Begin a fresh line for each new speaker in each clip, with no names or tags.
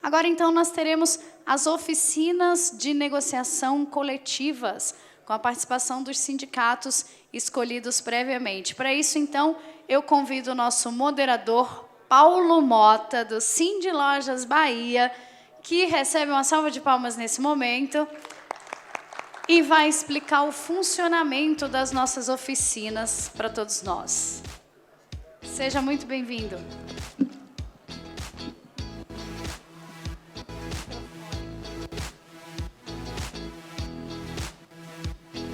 Agora, então, nós teremos as oficinas de negociação coletivas, com a participação dos sindicatos escolhidos previamente. Para isso, então, eu convido o nosso moderador, Paulo Mota, do Sind Lojas Bahia, que recebe uma salva de palmas nesse momento e vai explicar o funcionamento das nossas oficinas para todos nós. Seja muito bem-vindo.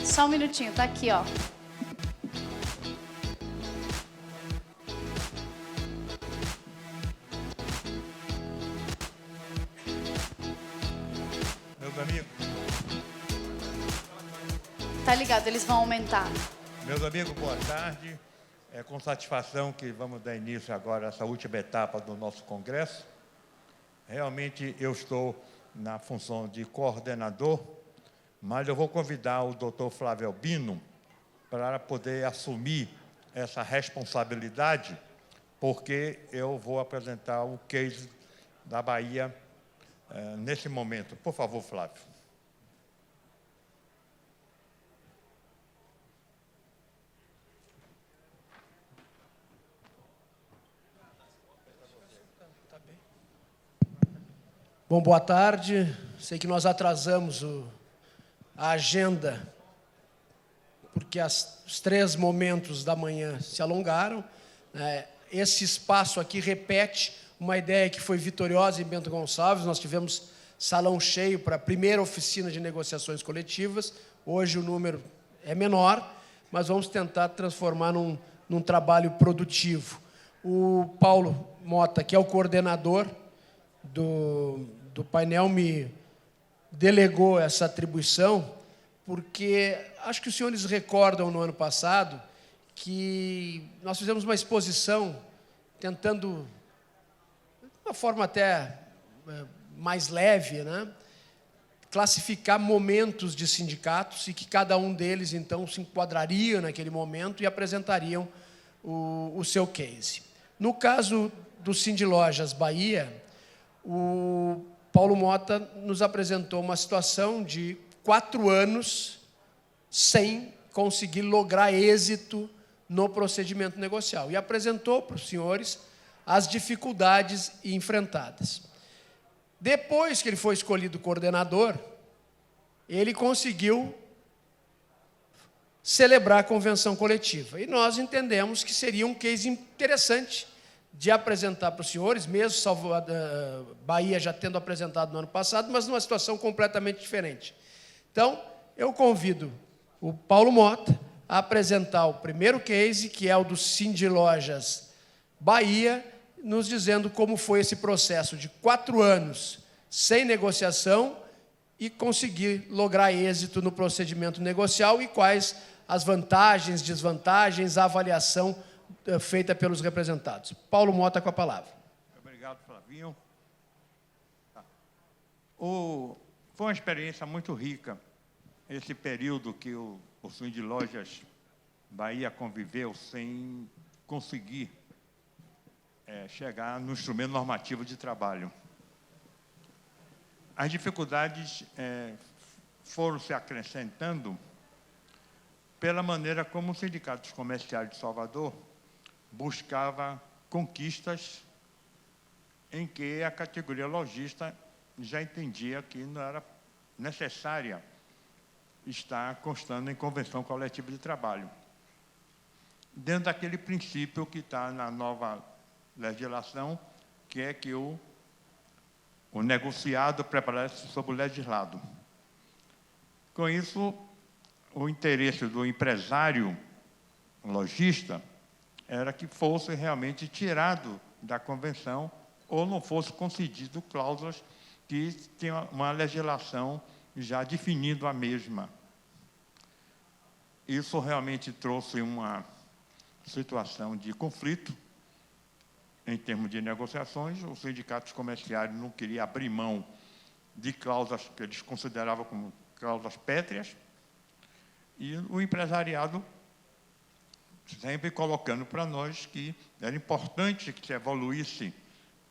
Só um minutinho, tá aqui, ó.
Meus amigos.
Tá ligado, eles vão aumentar.
Meus amigos, boa tarde. É com satisfação que vamos dar início agora a essa última etapa do nosso congresso. Realmente eu estou na função de coordenador, mas eu vou convidar o Dr. Flávio Albino para poder assumir essa responsabilidade, porque eu vou apresentar o case da Bahia nesse momento. Por favor, Flávio.
Bom, boa tarde. Sei que nós atrasamos a agenda, porque os 3 momentos da manhã se alongaram. Esse espaço aqui repete uma ideia que foi vitoriosa em Bento Gonçalves. Nós tivemos salão cheio para a primeira oficina de negociações coletivas. Hoje o número é menor, mas vamos tentar transformar num trabalho produtivo. O Paulo Mota, que é o coordenador do painel, me delegou essa atribuição, porque acho que os senhores recordam, no ano passado, que nós fizemos uma exposição tentando, de uma forma até mais leve, né, classificar momentos de sindicatos e que cada um deles, então, se enquadraria naquele momento e apresentariam o seu case. No caso do Sind Lojas Bahia, o Paulo Mota nos apresentou uma situação de 4 anos sem conseguir lograr êxito no procedimento negocial e apresentou para os senhores as dificuldades enfrentadas. Depois que ele foi escolhido coordenador, ele conseguiu celebrar a convenção coletiva. E nós entendemos que seria um case interessante de apresentar para os senhores, mesmo Bahia já tendo apresentado no ano passado, mas numa situação completamente diferente. Então, eu convido o Paulo Mota a apresentar o primeiro case, que é o do Sind Lojas Bahia, nos dizendo como foi esse processo de 4 anos sem negociação e conseguir lograr êxito no procedimento negocial e quais as vantagens, desvantagens, a avaliação feita pelos representados. Paulo Mota com a palavra.
Obrigado, Flavinho. Foi uma experiência muito rica esse período que o Sind Lojas Bahia conviveu sem conseguir chegar no instrumento normativo de trabalho. As dificuldades foram se acrescentando pela maneira como os sindicatos comerciais de Salvador buscava conquistas em que a categoria lojista já entendia que não era necessária estar constando em convenção coletiva de trabalho. Dentro daquele princípio que está na nova legislação, que é que o negociado prevalece sobre o legislado. Com isso, o interesse do empresário lojista era que fosse realmente tirado da convenção ou não fosse concedido cláusulas que tenham uma legislação já definindo a mesma. Isso realmente trouxe uma situação de conflito em termos de negociações. Os sindicatos comerciais não queriam abrir mão de cláusulas que eles consideravam como cláusulas pétreas e o empresariado sempre colocando para nós que era importante que se evoluísse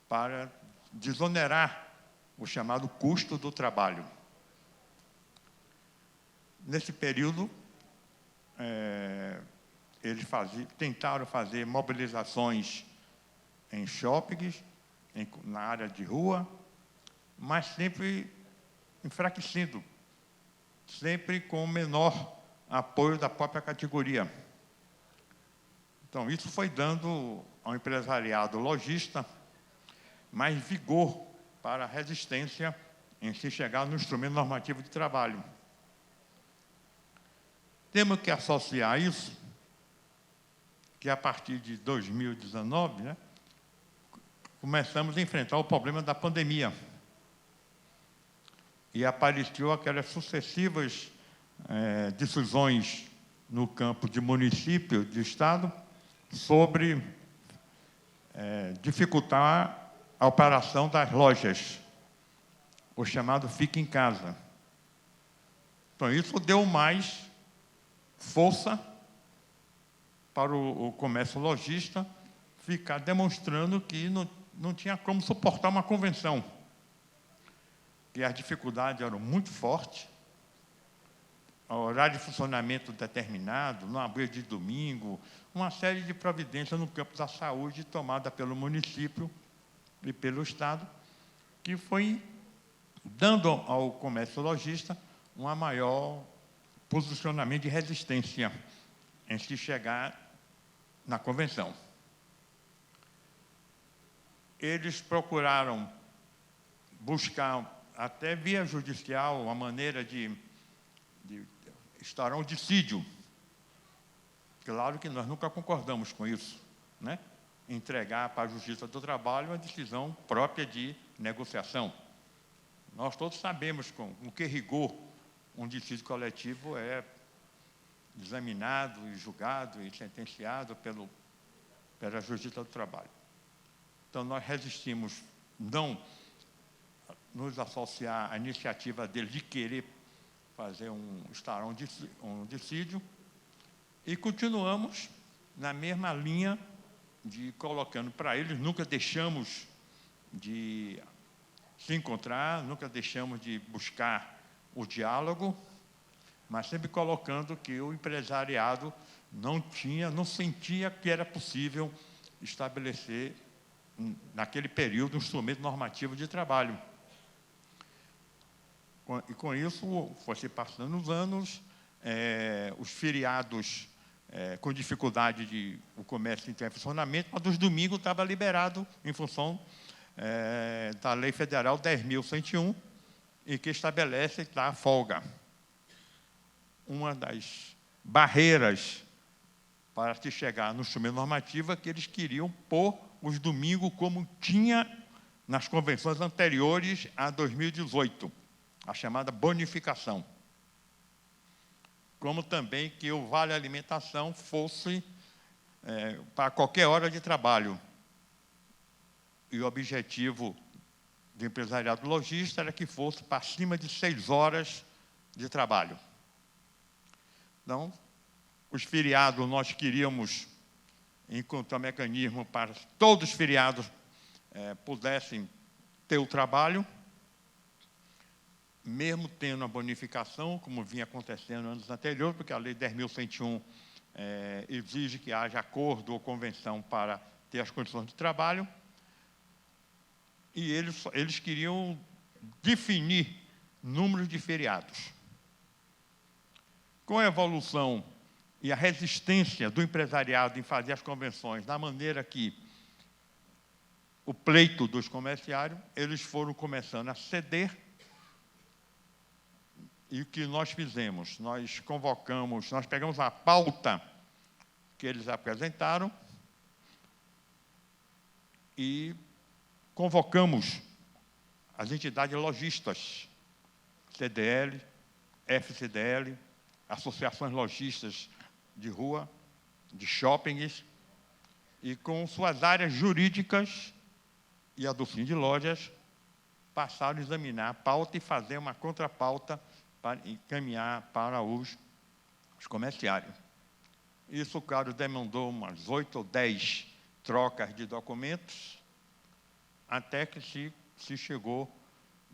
para desonerar o chamado custo do trabalho. Nesse período, eles tentaram fazer mobilizações em shoppings, na área de rua, mas sempre enfraquecido, sempre com menor apoio da própria categoria. Então, isso foi dando ao empresariado lojista mais vigor para a resistência em se chegar no instrumento normativo de trabalho. Temos que associar isso, que a partir de 2019, começamos a enfrentar o problema da pandemia. E apareceu aquelas sucessivas decisões no campo de município, de Estado, sobre dificultar a operação das lojas, o chamado Fique em Casa. Então, isso deu mais força para o comércio lojista ficar demonstrando que não tinha como suportar uma convenção, que as dificuldades eram muito fortes, o horário de funcionamento determinado, não abrir de domingo, uma série de providências no campo da saúde tomada pelo município e pelo Estado, que foi dando ao comércio lojista um maior posicionamento de resistência em se chegar na convenção. Eles procuraram buscar, até via judicial, uma maneira de instaurar um dissídio. Claro que nós nunca concordamos com isso, entregar para a Justiça do Trabalho uma decisão própria de negociação. Nós todos sabemos com que rigor um dissídio coletivo é examinado e julgado e sentenciado pela Justiça do Trabalho. Então, nós resistimos não nos associar à iniciativa deles de querer fazer instaurar um dissídio, e continuamos na mesma linha de colocando para eles, nunca deixamos de se encontrar, nunca deixamos de buscar o diálogo, mas sempre colocando que o empresariado não sentia que era possível estabelecer, naquele período, um instrumento normativo de trabalho. E com isso, foi se passando os anos, os feriados com dificuldade de o comércio entrar em funcionamento, mas os domingos estava liberado em função da Lei Federal 10.101, em que estabelece a folga. Uma das barreiras para se chegar no instrumento normativo é que eles queriam pôr os domingos como tinha nas convenções anteriores a 2018, a chamada bonificação. Como também que o Vale Alimentação fosse para qualquer hora de trabalho. E o objetivo do empresariado lojista era que fosse para cima de 6 horas de trabalho. Então, os feriados, nós queríamos encontrar um mecanismo para que todos os feriados pudessem ter o trabalho, mesmo tendo a bonificação, como vinha acontecendo anos anteriores, porque a Lei 10.101 exige que haja acordo ou convenção para ter as condições de trabalho, e eles queriam definir números de feriados. Com a evolução e a resistência do empresariado em fazer as convenções da maneira que o pleito dos comerciários, eles foram começando a ceder. E o que nós fizemos? Nós pegamos a pauta que eles apresentaram e convocamos as entidades lojistas, CDL, FCDL, associações lojistas de rua, de shoppings, e com suas áreas jurídicas e a do fim de lojas, passaram a examinar a pauta e fazer uma contrapauta para encaminhar para os comerciários. Isso, claro, demandou umas 8 ou 10 trocas de documentos, até que se chegou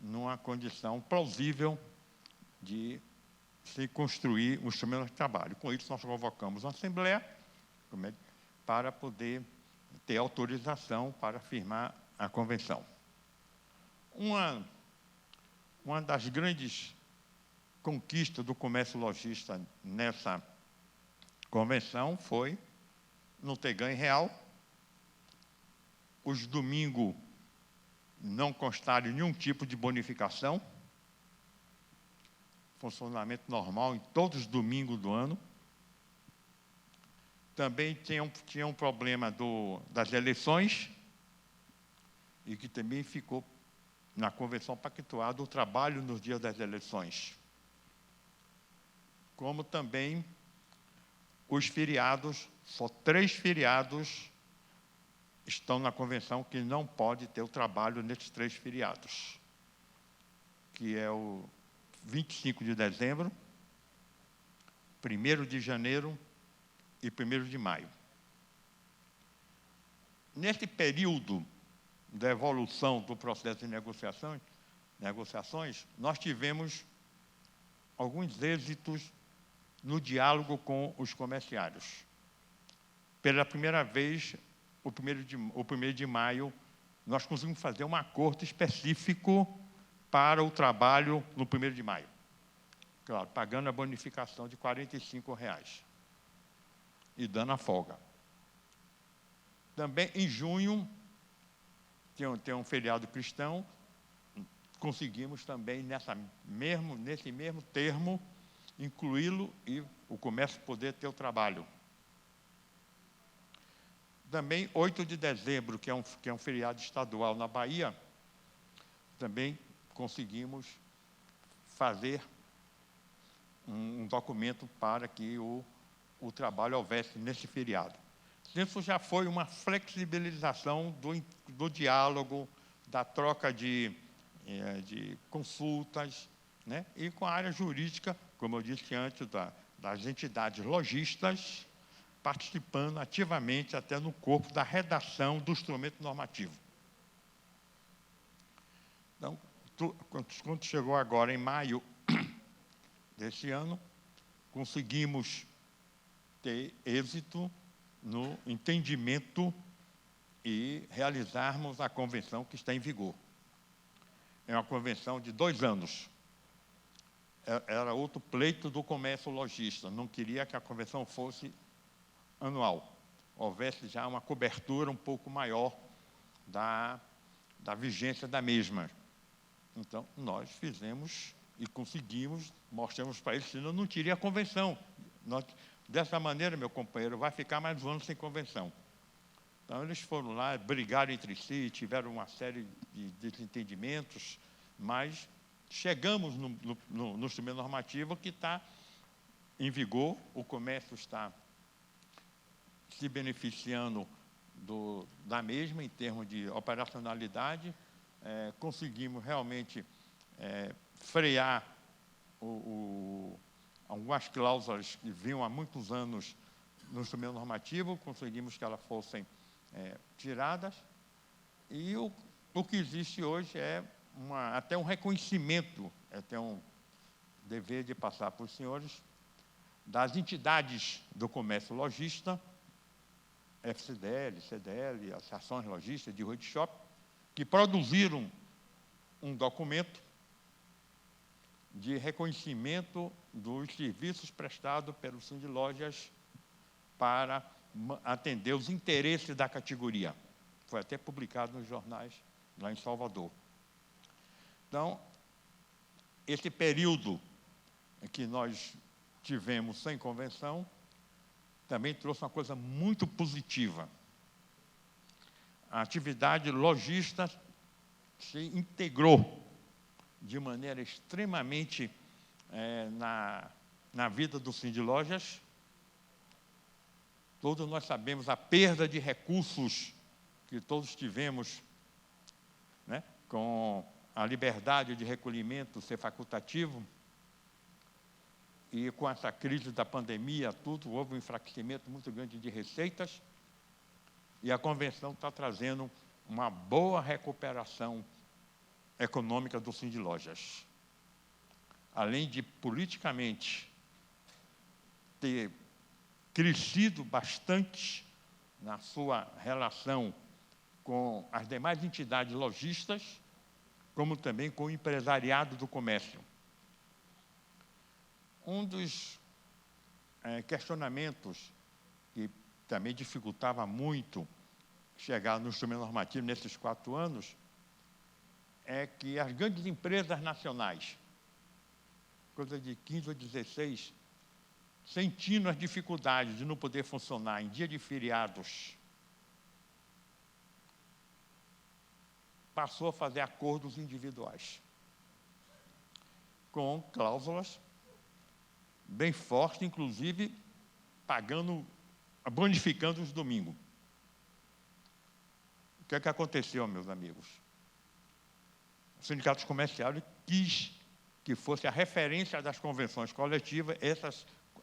numa condição plausível de se construir um instrumento de trabalho. Com isso, nós convocamos uma assembleia para poder ter autorização para firmar a convenção. Uma das grandes conquistas do comércio lojista nessa convenção foi não ter ganho real, os domingos não constarem nenhum tipo de bonificação, funcionamento normal em todos os domingos do ano. Também tinha um problema das eleições, e que também ficou na convenção pactuado o trabalho nos dias das eleições. Como também os feriados, só 3 feriados estão na convenção que não pode ter o trabalho nesses 3 feriados, que é o 25 de dezembro, 1º de janeiro e 1º de maio. Nesse período da evolução do processo de negociações, nós tivemos alguns êxitos no diálogo com os comerciários. Pela primeira vez, o 1º de maio, nós conseguimos fazer um acordo específico para o trabalho no 1º de maio. Claro, pagando a bonificação de R$ 45 e dando a folga. Também, em junho, tem um feriado cristão, conseguimos também, nesse mesmo termo, incluí-lo e o comércio poder ter o trabalho. Também, 8 de dezembro, que é um feriado estadual na Bahia, também conseguimos fazer um documento para que o trabalho houvesse nesse feriado. Isso já foi uma flexibilização do diálogo, da troca de consultas, né? E com a área jurídica, como eu disse antes, das entidades lojistas, participando ativamente até no corpo da redação do instrumento normativo. Então, quando chegou agora em maio deste ano, conseguimos ter êxito no entendimento e realizarmos a convenção que está em vigor. É uma convenção de 2 anos. Era outro pleito do comércio lojista. Não queria que a convenção fosse anual. Houvesse já uma cobertura um pouco maior da vigência da mesma. Então, nós fizemos e conseguimos, mostramos para eles, senão não teria a convenção. Dessa maneira, meu companheiro, vai ficar mais um ano sem convenção. Então, eles foram lá, brigaram entre si, tiveram uma série de desentendimentos, mas chegamos no instrumento normativo que está em vigor, o comércio está se beneficiando da mesma em termos de operacionalidade, conseguimos realmente frear algumas cláusulas que vinham há muitos anos no instrumento normativo, conseguimos que elas fossem tiradas, e o que existe hoje é até um reconhecimento, até um dever de passar para os senhores, das entidades do comércio lojista, FCDL, CDL, Associações Lojistas de Rua de Shopping, que produziram um documento de reconhecimento dos serviços prestados pelo Sindilojas para atender os interesses da categoria. Foi até publicado nos jornais lá em Salvador. Então, esse período que nós tivemos sem convenção também trouxe uma coisa muito positiva. A atividade lojista se integrou de maneira extremamente na vida do Sindilojas. Todos nós sabemos a perda de recursos que todos tivemos, né, com a liberdade de recolhimento ser facultativo, e com essa crise da pandemia, houve um enfraquecimento muito grande de receitas, e a convenção está trazendo uma boa recuperação econômica do Sindilojas. Além de, politicamente, ter crescido bastante na sua relação com as demais entidades lojistas, como também com o empresariado do comércio. Um dos questionamentos que também dificultava muito chegar no instrumento normativo nesses 4 anos é que as grandes empresas nacionais, coisa de 15 ou 16, sentindo as dificuldades de não poder funcionar em dia de feriados, passou a fazer acordos individuais, com cláusulas bem fortes, inclusive bonificando os domingos. O que é que aconteceu, meus amigos? O Sindicato Comercial quis que fosse a referência das convenções coletivas,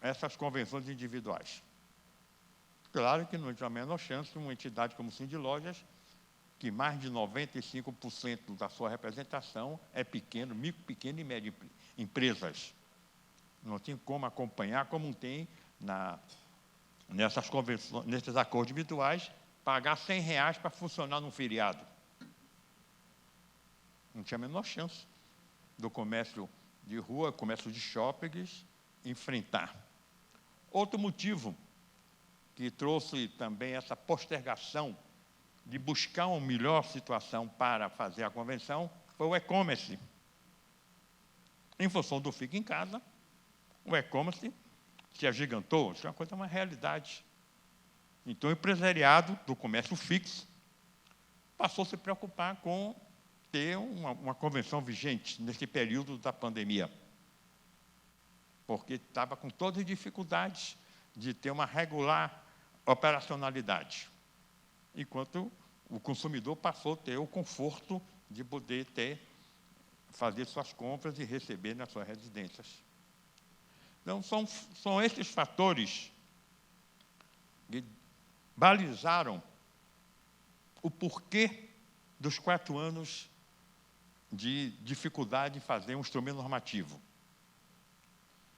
essas convenções individuais. Claro que não tinha a menor chance de uma entidade como o Sindilojas, que mais de 95% da sua representação é pequeno, micro, pequeno e médio empresas. Não tinha como acompanhar, como tem nessas convenções, nesses acordos individuais, pagar R$100 para funcionar num feriado. Não tinha a menor chance do comércio de rua, comércio de shoppings, enfrentar. Outro motivo que trouxe também essa postergação de buscar uma melhor situação para fazer a convenção foi o e-commerce. Em função do Fica em Casa, o e-commerce se agigantou, isso é uma realidade. Então, o empresariado do comércio fixo passou a se preocupar com ter uma convenção vigente nesse período da pandemia, porque estava com todas as dificuldades de ter uma regular operacionalidade, enquanto o consumidor passou a ter o conforto de poder fazer suas compras e receber nas suas residências. Então, são esses fatores que balizaram o porquê dos 4 anos de dificuldade em fazer um instrumento normativo.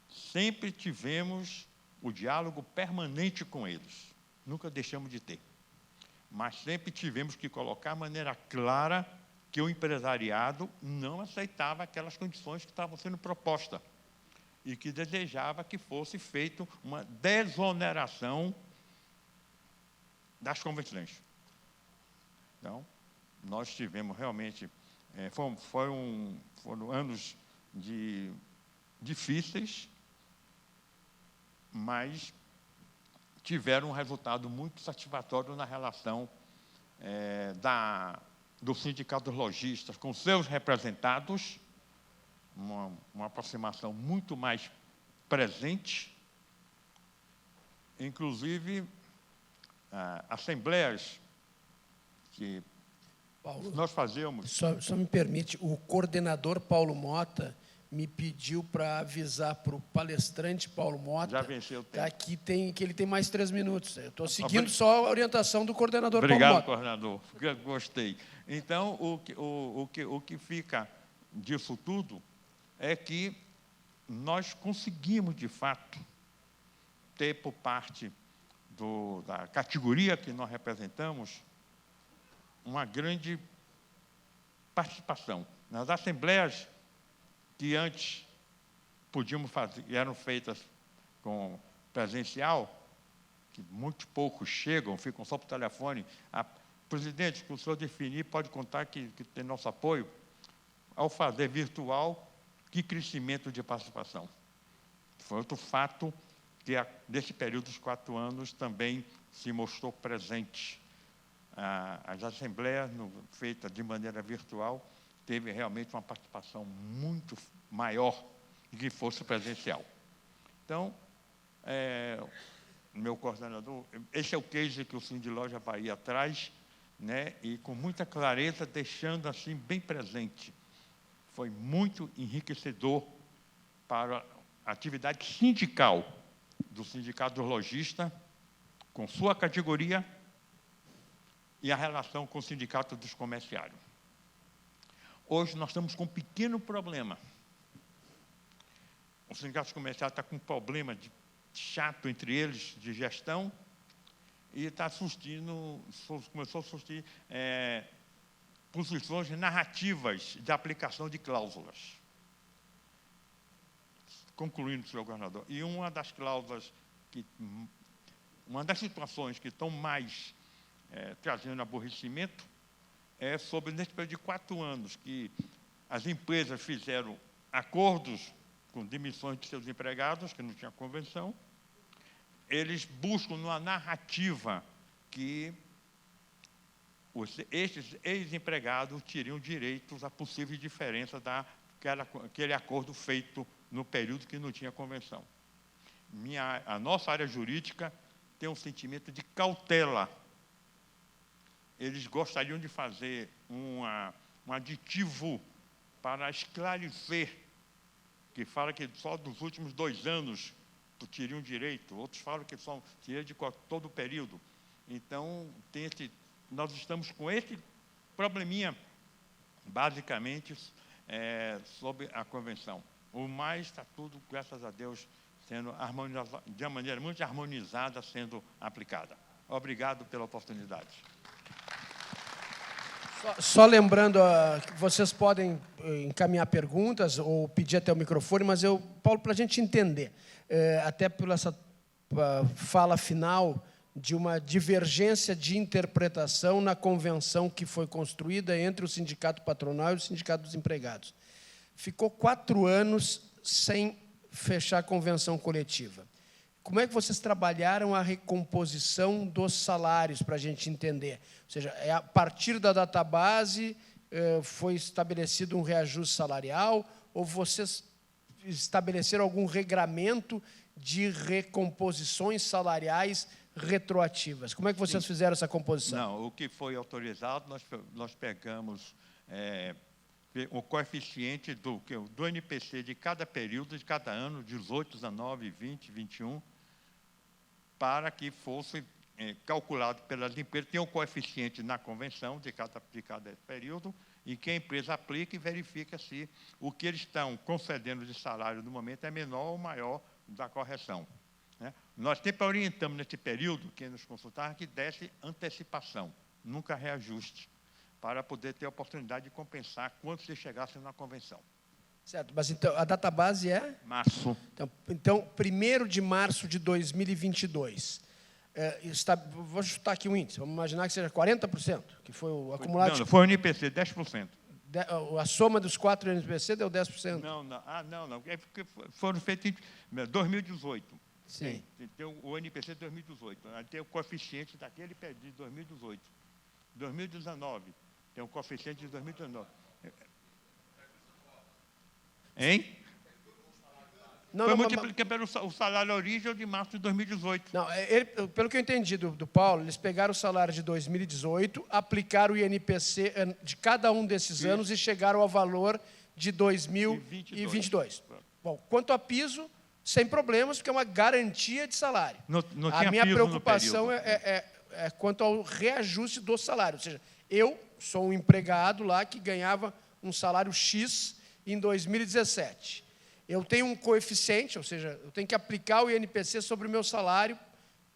Sempre tivemos o diálogo permanente com eles, nunca deixamos de ter. Mas sempre tivemos que colocar de maneira clara que o empresariado não aceitava aquelas condições que estavam sendo propostas e que desejava que fosse feita uma desoneração das convenções. Então, nós tivemos realmente, foram anos difíceis, mas tiveram um resultado muito satisfatório na relação do Sindicato dos Lojistas com seus representados, uma aproximação muito mais presente, inclusive assembleias que
Paulo,
nós fazemos.
Só me permite, o coordenador Paulo Mota me pediu para avisar para o palestrante Paulo Mota
Já venceu o tempo.
que ele tem mais 3 minutos. Eu estou seguindo só a orientação do coordenador Paulo Mota.
Obrigado, coordenador. Gostei. Então, o que fica disso tudo é que nós conseguimos, de fato, ter por parte da categoria que nós representamos uma grande participação. Nas assembleias que antes podíamos fazer, eram feitas com presencial, que muito poucos chegam, ficam só por telefone. Presidente, que o senhor definir, pode contar que tem nosso apoio. Ao fazer virtual, que crescimento de participação. Foi outro fato que, nesse período dos 4 anos, também se mostrou presente. As assembleias feitas de maneira virtual teve realmente uma participação muito maior do que fosse presencial. Então, meu coordenador, esse é o case que o Sindiloja Bahia traz, né, e com muita clareza, deixando assim bem presente. Foi muito enriquecedor para a atividade sindical do Sindicato dos Lojistas, com sua categoria, e a relação com o Sindicato dos Comerciários. Hoje nós estamos com um pequeno problema. O sindicato comercial está com um problema chato entre eles, de gestão, e começou a surgir posições narrativas de aplicação de cláusulas. Concluindo, senhor governador, e uma das cláusulas, uma das situações que estão mais trazendo aborrecimento é sobre, nesse período de 4 anos, que as empresas fizeram acordos com demissões de seus empregados, que não tinha convenção, eles buscam numa narrativa que estes ex-empregados teriam direitos a possível diferença daquele acordo feito no período que não tinha convenção. A nossa área jurídica tem um sentimento de cautela. Eles gostariam de fazer um aditivo para esclarecer, que fala que só dos últimos 2 anos tu teriam direito, outros falam que só direito de todo o período. Então, nós estamos com esse probleminha, basicamente, sobre a convenção. O mais está tudo, graças a Deus, sendo de uma maneira muito harmonizada, sendo aplicada. Obrigado pela oportunidade.
Só lembrando, que vocês podem encaminhar perguntas ou pedir até o microfone, mas Paulo, para a gente entender, até por essa fala final de uma divergência de interpretação na convenção que foi construída entre o sindicato patronal e o sindicato dos empregados. Ficou 4 anos sem fechar a convenção coletiva. Como é que vocês trabalharam a recomposição dos salários, para a gente entender? Ou seja, a partir da database foi estabelecido um reajuste salarial, ou vocês estabeleceram algum regramento de recomposições salariais retroativas? Como é que vocês fizeram essa composição?
Não, o que foi autorizado, nós pegamos o coeficiente do NPC de cada período, de cada ano, 18, 19, 20, 21, para que fosse calculado pelas empresas. Tem um coeficiente na convenção de cada período, e que a empresa aplica e verifica se o que eles estão concedendo de salário no momento é menor ou maior da correção. Nós sempre orientamos nesse período, quem nos consultar, que desse antecipação, nunca reajuste, para poder ter a oportunidade de compensar quando se chegasse na convenção.
Certo, mas então a database é?
Março.
Então 1º de março de 2022. Vou chutar aqui um índice, vamos imaginar que seja 40%, que foi o acumulado.
Não, foi o NPC, 10%.
A soma dos 4 NPC deu 10%?
Não. É porque foram feitos em 2018.
Sim.
Tem o NPC de 2018. Tem o coeficiente daquele de 2018. 2019. Tem o coeficiente de 2019. Hein? Foi multiplicado pelo salário origem de março de 2018.
Não, pelo que eu entendi do Paulo, eles pegaram o salário de 2018, aplicaram o INPC de cada um desses anos e chegaram ao valor de 2022. Bom, quanto a piso, sem problemas, porque é uma garantia de salário.
Não tinha
a minha
piso
preocupação é quanto ao reajuste do salário. Ou seja, eu sou um empregado lá que ganhava um salário X em 2017. Eu tenho um coeficiente, ou seja, eu tenho que aplicar o INPC sobre o meu salário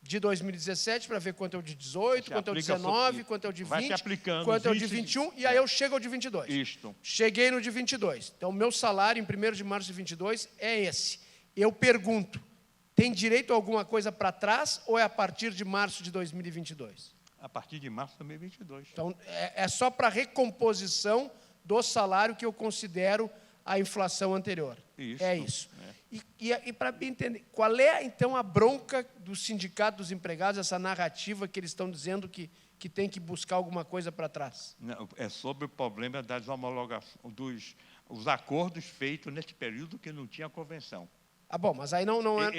de 2017 para ver quanto é o de 18, quanto é o de 19, quanto é o de 20, quanto é o de 21, e aí eu chego ao de 22.
Isto.
Cheguei no de 22. Então, o meu salário em 1º de março de 22 é esse. Eu pergunto, tem direito a alguma coisa para trás ou é a partir de março de 2022?
A partir de março de 2022.
Então, é só para recomposição do salário que eu considero a inflação anterior.
Isso.
É isso. E para entender, qual é, então, a bronca do Sindicato dos Empregados, essa narrativa que eles estão dizendo que tem que buscar alguma coisa para trás?
Não, é sobre o problema das homologações, os acordos feitos nesse período que não tinha convenção.
Ah, bom, mas aí não é...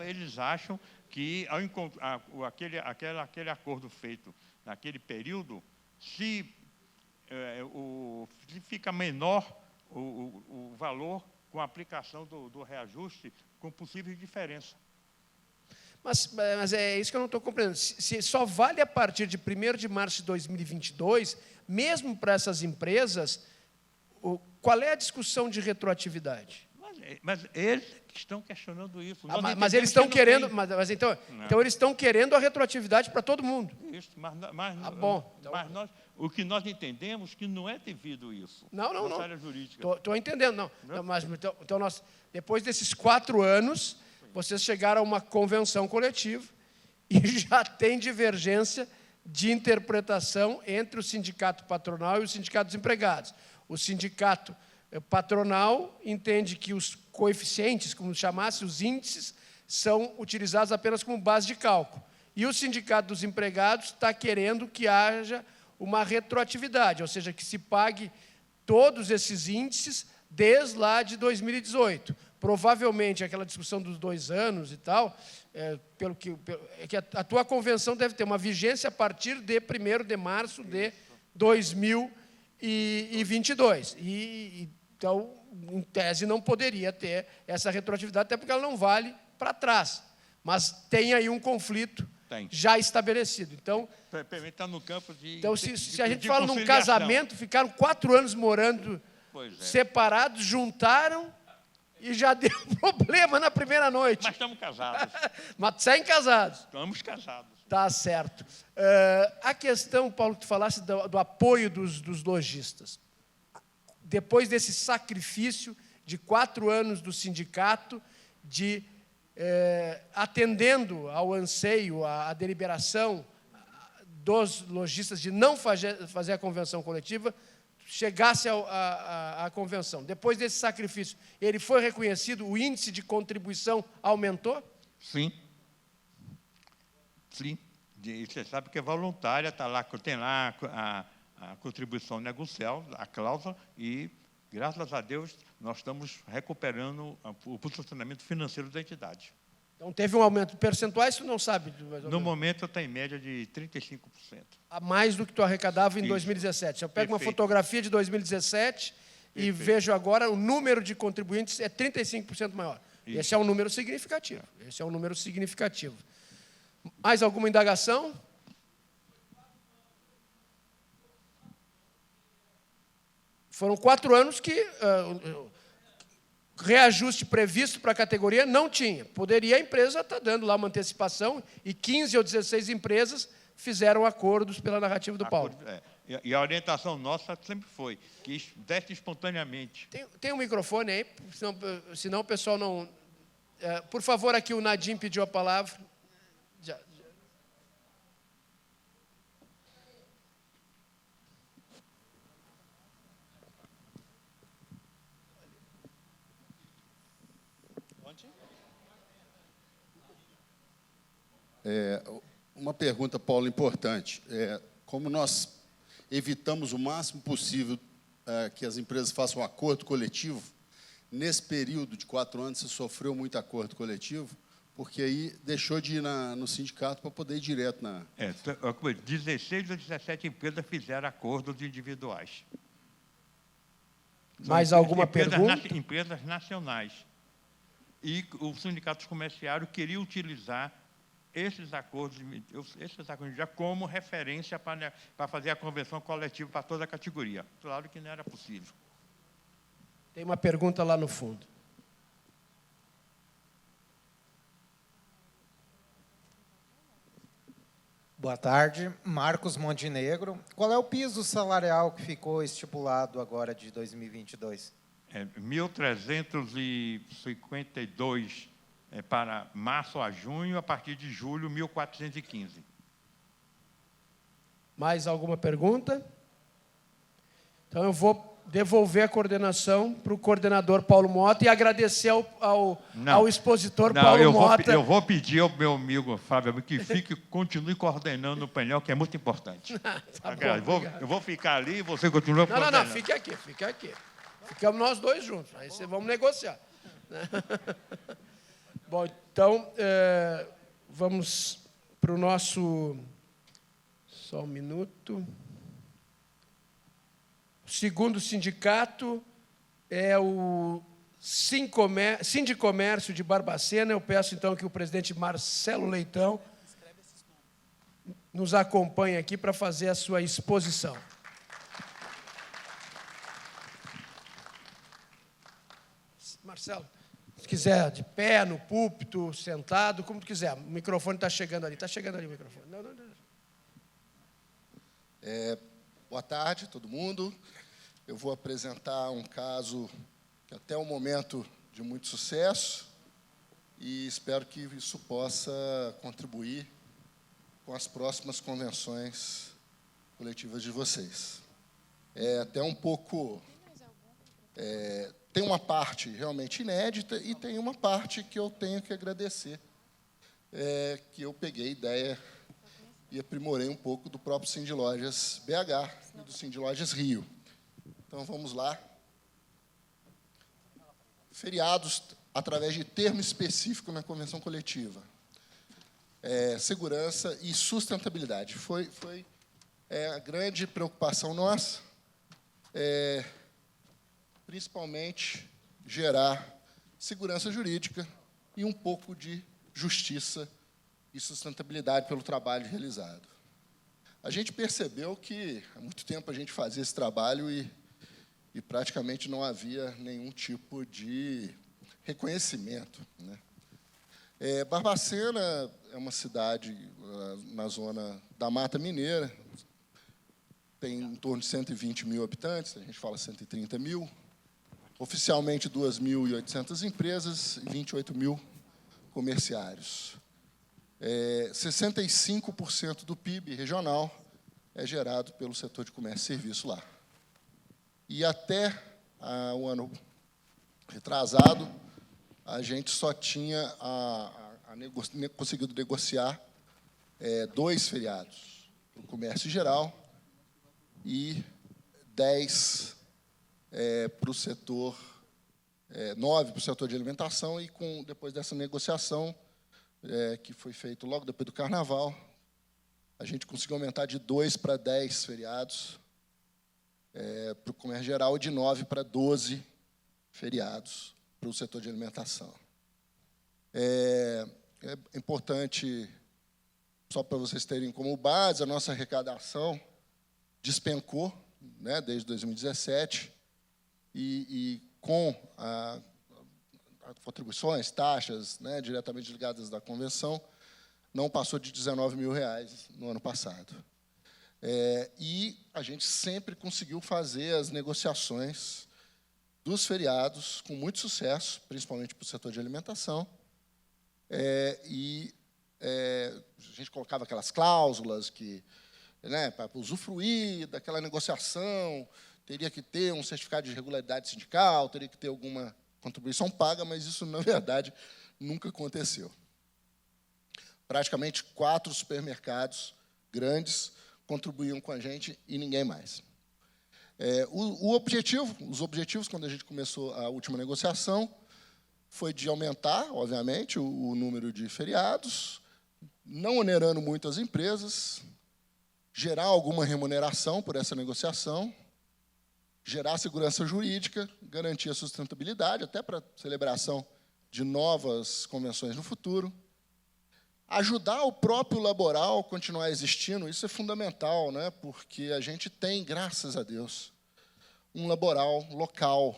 Eles acham que aquele acordo feito naquele período, se fica menor o valor com a aplicação do reajuste, com possível diferença.
Mas é isso que eu não estou compreendendo. Se só vale a partir de 1º de março de 2022, mesmo para essas empresas, qual é a discussão de retroatividade?
Mas eles que estão questionando isso.
Mas eles estão querendo... Então eles estão querendo a retroatividade para todo mundo.
Isso, mas
bom. Então,
mas o que nós entendemos que não é devido isso.
Não.
Área jurídica.
Estou entendendo, não. Mas, então nós, depois desses 4 anos, vocês chegaram a uma convenção coletiva e já tem divergência de interpretação entre o sindicato patronal e o sindicato dos empregados. O sindicato patronal entende que os coeficientes, como chamasse, os índices, são utilizados apenas como base de cálculo. E o sindicato dos empregados está querendo que haja uma retroatividade, ou seja, que se pague todos esses índices desde lá de 2018. Provavelmente, aquela discussão dos 2 anos e tal, é que a tua convenção deve ter uma vigência a partir de 1º de março de 2022. Então, em tese, não poderia ter essa retroatividade, até porque ela não vale para trás. Mas tem aí um conflito já estabelecido. Então,
está no campo de...
Então, se a gente fala num casamento, ficaram 4 anos morando separados, juntaram e já deu problema na primeira noite.
Mas estamos casados.
Mas saem casados.
Estamos casados.
Tá certo. A questão, Paulo, que tu falasse do apoio dos lojistas. Depois desse sacrifício de 4 anos do sindicato, de atendendo ao anseio, à deliberação dos lojistas de não fazer a convenção coletiva, chegasse à convenção. Depois desse sacrifício, ele foi reconhecido, o índice de contribuição aumentou?
Sim. Sim. Você sabe que é voluntária, tem lá a contribuição negocial, a cláusula, e, graças a Deus, nós estamos recuperando o funcionamento financeiro da entidade.
Então, teve um aumento percentual, isso não sabe?
No momento, está em média de 35%.
A mais do que tu arrecadava em 2017. Se eu pego uma fotografia de 2017 e vejo agora, o número de contribuintes é 35% maior. Isso. Esse é um número significativo. Esse é um número significativo. Mais alguma indagação? Foram 4 anos que reajuste previsto para a categoria não tinha. Poderia a empresa estar dando lá uma antecipação e 15 ou 16 empresas fizeram acordos pela narrativa do Paulo.
E a orientação nossa sempre foi que desse espontaneamente.
Tem um microfone aí, senão o pessoal não... por favor, aqui o Nadim pediu a palavra.
Uma pergunta, Paulo, importante. Como nós evitamos o máximo possível que as empresas façam um acordo coletivo, nesse período de 4 anos, você sofreu muito acordo coletivo, porque aí deixou de ir no sindicato para poder ir direto na...
16 ou 17 empresas fizeram acordos individuais.
Mais alguma pergunta?
Empresas nacionais. E os sindicatos comerciários queriam utilizar esses acordos já como referência para fazer a convenção coletiva para toda a categoria. Claro que não era possível.
Tem uma pergunta lá no fundo.
Boa tarde, Marcos Montenegro. Qual é o piso salarial que ficou estipulado agora de 2022?
1.352 para março a junho, a partir de julho, 1.415.
Mais alguma pergunta? Então, eu vou devolver a coordenação para o coordenador Paulo Mota e agradecer ao expositor Paulo Mota.
Eu vou pedir ao meu amigo Fábio que continue coordenando o painel, que é muito importante.
Tá
bom, eu vou ficar ali e você continua coordenando.
Não, fique aqui. Ficamos nós 2 juntos, aí vamos negociar. Bom, então, vamos para o nosso... Só um minuto. O segundo sindicato é o Sindicomércio de Barbacena. Eu peço, então, que o presidente Marcelo Leitão nos acompanhe aqui para fazer a sua exposição. Marcelo, se quiser, de pé, no púlpito, sentado, como tu quiser. O microfone está chegando ali. Está chegando ali o microfone. Não.
Boa tarde, todo mundo. Eu vou apresentar um caso que até o momento de muito sucesso e espero que isso possa contribuir com as próximas convenções coletivas de vocês. É até um pouco... tem uma parte realmente inédita e tem uma parte que eu tenho que agradecer, que eu peguei a ideia e aprimorei um pouco do próprio Cindy Lojas BH e do Cindy Lojas Rio. Então, vamos lá. Feriados através de termo específico na convenção coletiva. Segurança e sustentabilidade. Foi a grande preocupação nossa, principalmente gerar segurança jurídica e um pouco de justiça e sustentabilidade pelo trabalho realizado. A gente percebeu que há muito tempo a gente fazia esse trabalho e praticamente não havia nenhum tipo de reconhecimento, né? Barbacena é uma cidade na zona da Mata Mineira, tem em torno de 120 mil habitantes, a gente fala 130 mil, oficialmente 2.800 empresas e 28 mil comerciários. 65% do PIB regional é gerado pelo setor de comércio e serviço lá. E até o ano retrasado, a gente só tinha conseguido negociar 2 feriados para o comércio geral e 10 para o setor, 9 para o setor de alimentação, e depois dessa negociação, que foi feito logo depois do Carnaval, a gente conseguiu aumentar de 2 para 10 feriados para o comércio geral e de 9 para 12 feriados para o setor de alimentação. É importante, só para vocês terem como base, a nossa arrecadação despencou, né, desde 2017, e com as contribuições, taxas, né, diretamente ligadas da convenção, não passou de R$19 mil no ano passado. E a gente sempre conseguiu fazer as negociações dos feriados com muito sucesso, principalmente para o setor de alimentação, a gente colocava aquelas cláusulas que, né, para usufruir daquela negociação, teria que ter um certificado de regularidade sindical, teria que ter alguma contribuição paga, mas isso, na verdade, nunca aconteceu. Praticamente 4 supermercados grandes contribuíam com a gente e ninguém mais. Os objetivos, quando a gente começou a última negociação, foi de aumentar, obviamente, o número de feriados, não onerando muito as empresas, gerar alguma remuneração por essa negociação, gerar segurança jurídica, garantir a sustentabilidade, até para a celebração de novas convenções no futuro, ajudar o próprio laboral a continuar existindo. Isso é fundamental, né? Porque a gente tem, graças a Deus, um laboral local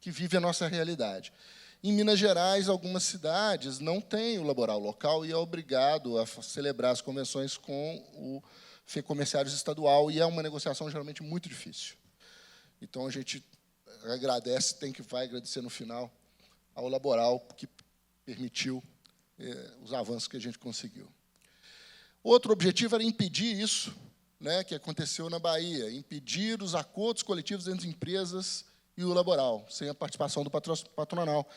que vive a nossa realidade. Em Minas Gerais, algumas cidades não têm o laboral local e é obrigado a celebrar as convenções com o FEComércio estadual, e é uma negociação geralmente muito difícil. Então, a gente agradece, vai agradecer no final ao laboral que permitiu os avanços que a gente conseguiu. Outro objetivo era impedir isso, né, que aconteceu na Bahia, impedir os acordos coletivos entre empresas e o laboral, sem a participação do patronal,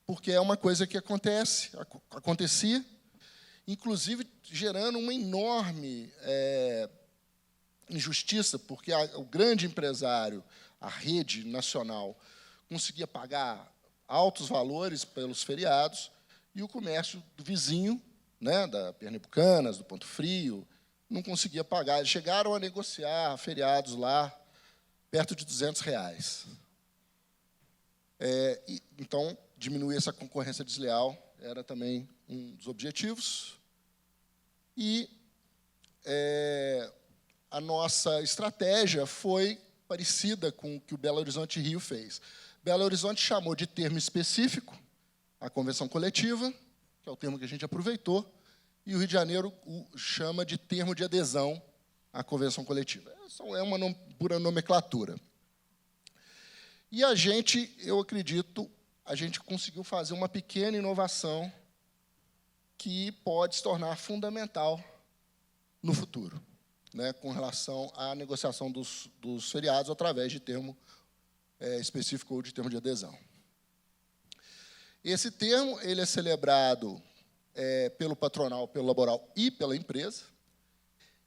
porque é uma coisa que acontecia, inclusive gerando uma enorme injustiça, porque o grande empresário, a rede nacional, conseguia pagar altos valores pelos feriados, e o comércio do vizinho, né, da Pernambucanas, do Ponto Frio, não conseguia pagar. Eles chegaram a negociar feriados lá perto de R$200. Então, diminuir essa concorrência desleal era também um dos objetivos. E a nossa estratégia foi parecida com o que o Belo Horizonte Rio fez. Belo Horizonte chamou de termo específico a convenção coletiva, que é o termo que a gente aproveitou, e o Rio de Janeiro chama de termo de adesão à convenção coletiva. É uma pura nomenclatura. E a gente, eu acredito, a gente conseguiu fazer uma pequena inovação que pode se tornar fundamental no futuro, né, com relação à negociação dos feriados através de termo específico ou de termo de adesão. Esse termo ele é celebrado pelo patronal, pelo laboral e pela empresa,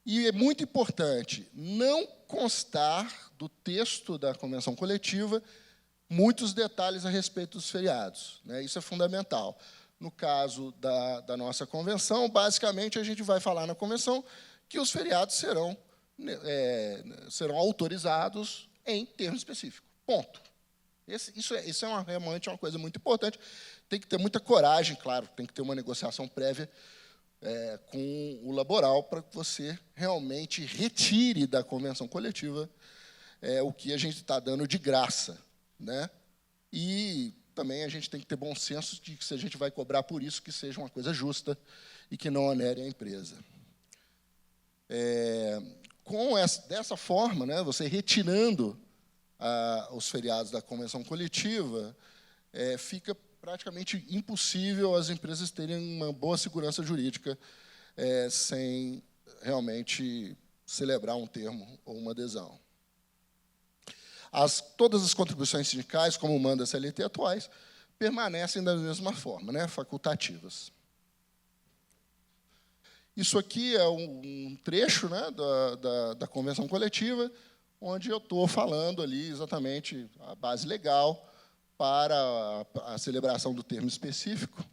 e é muito importante não constar do texto da convenção coletiva muitos detalhes a respeito dos feriados, né? Isso é fundamental. No caso da nossa convenção, basicamente, a gente vai falar na convenção que os feriados serão autorizados em termo específico. Ponto. Isso é realmente uma coisa muito importante. Tem que ter muita coragem, claro, tem que ter uma negociação prévia com o laboral para que você realmente retire da convenção coletiva o que a gente está dando de graça, né? E também a gente tem que ter bom senso de que, se a gente vai cobrar por isso, que seja uma coisa justa e que não onere a empresa. Dessa forma, né, você retirando os feriados da convenção coletiva, fica praticamente impossível as empresas terem uma boa segurança jurídica sem realmente celebrar um termo ou uma adesão. Todas as contribuições sindicais, como manda a CLT atuais, permanecem da mesma forma, né, facultativas. Isso aqui é um trecho, né, da convenção coletiva, onde eu estou falando ali exatamente a base legal para a celebração do termo específico.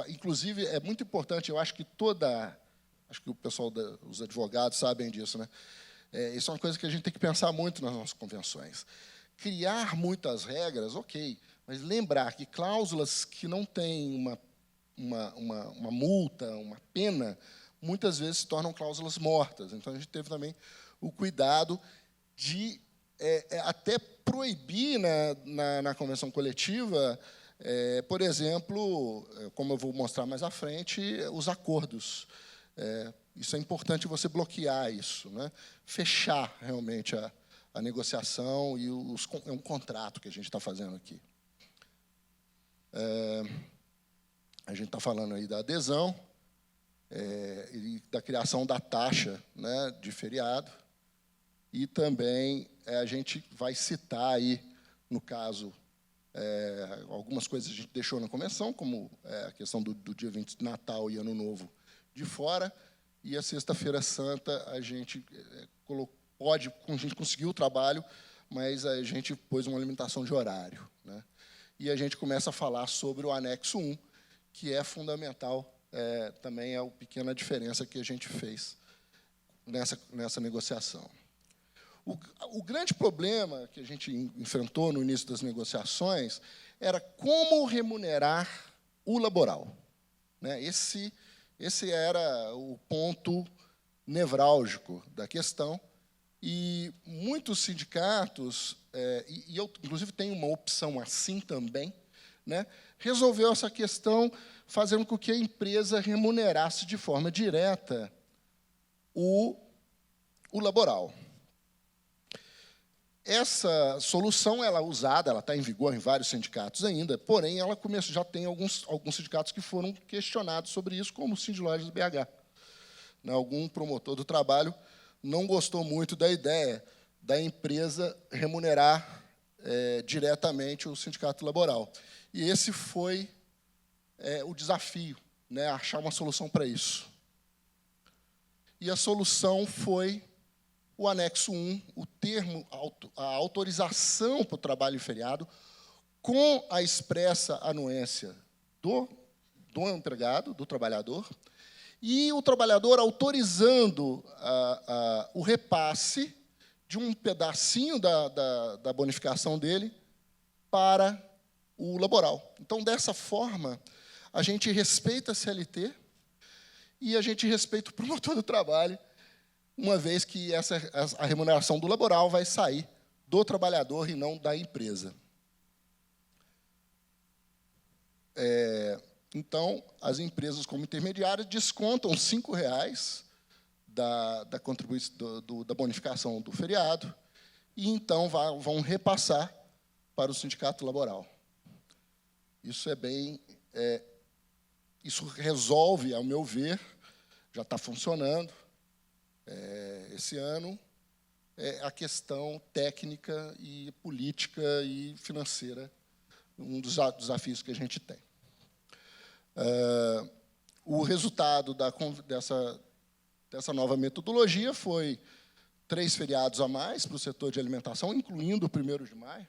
Inclusive, é muito importante, eu acho que acho que o pessoal, os advogados sabem disso, né? Isso é uma coisa que a gente tem que pensar muito nas nossas convenções. Criar muitas regras, ok, mas lembrar que cláusulas que não têm uma multa, uma pena, muitas vezes se tornam cláusulas mortas. Então, a gente teve também o cuidado de até proibir na convenção coletiva, por exemplo, como eu vou mostrar mais à frente, os acordos. Isso é importante você bloquear isso, né? Fechar realmente a negociação e é um contrato que a gente está fazendo aqui. A gente está falando aí da adesão e da criação da taxa, né, de feriado, e também a gente vai citar aí, no caso, algumas coisas a gente deixou na convenção, como a questão do dia 20 de Natal e Ano Novo de fora, e a Sexta-feira Santa a gente a gente conseguiu o trabalho, mas a gente pôs uma limitação de horário, né? E a gente começa a falar sobre o anexo 1, que é fundamental, também é a pequena diferença que a gente fez nessa negociação. O grande problema que a gente enfrentou no início das negociações era como remunerar o laboral, né? Esse era o ponto nevrálgico da questão, e muitos sindicatos, e eu, inclusive, tenho uma opção assim também, né, resolveu essa questão fazendo com que a empresa remunerasse de forma direta o laboral. Essa solução ela é usada, ela está em vigor em vários sindicatos ainda, porém, ela já tem alguns sindicatos que foram questionados sobre isso, como o Sindlojas do BH. Algum promotor do trabalho não gostou muito da ideia da empresa remunerar diretamente o sindicato laboral. E esse foi o desafio, né, achar uma solução para isso. E a solução foi o anexo 1, o termo, a autorização para o trabalho em feriado, com a expressa anuência do empregado, do trabalhador, e o trabalhador autorizando o repasse de um pedacinho da bonificação dele para o laboral. Então, dessa forma, a gente respeita a CLT e a gente respeita o promotor do trabalho, uma vez que a remuneração do laboral vai sair do trabalhador e não da empresa. Então, as empresas como intermediárias descontam R$ 5,00 da contribuição da bonificação do feriado e então vão repassar para o sindicato laboral. Isso isso resolve, ao meu ver, já está funcionando esse ano, a questão técnica e política e financeira, um dos desafios que a gente tem. O resultado dessa nova metodologia foi 3 feriados a mais para o setor de alimentação, incluindo o 1º de maio,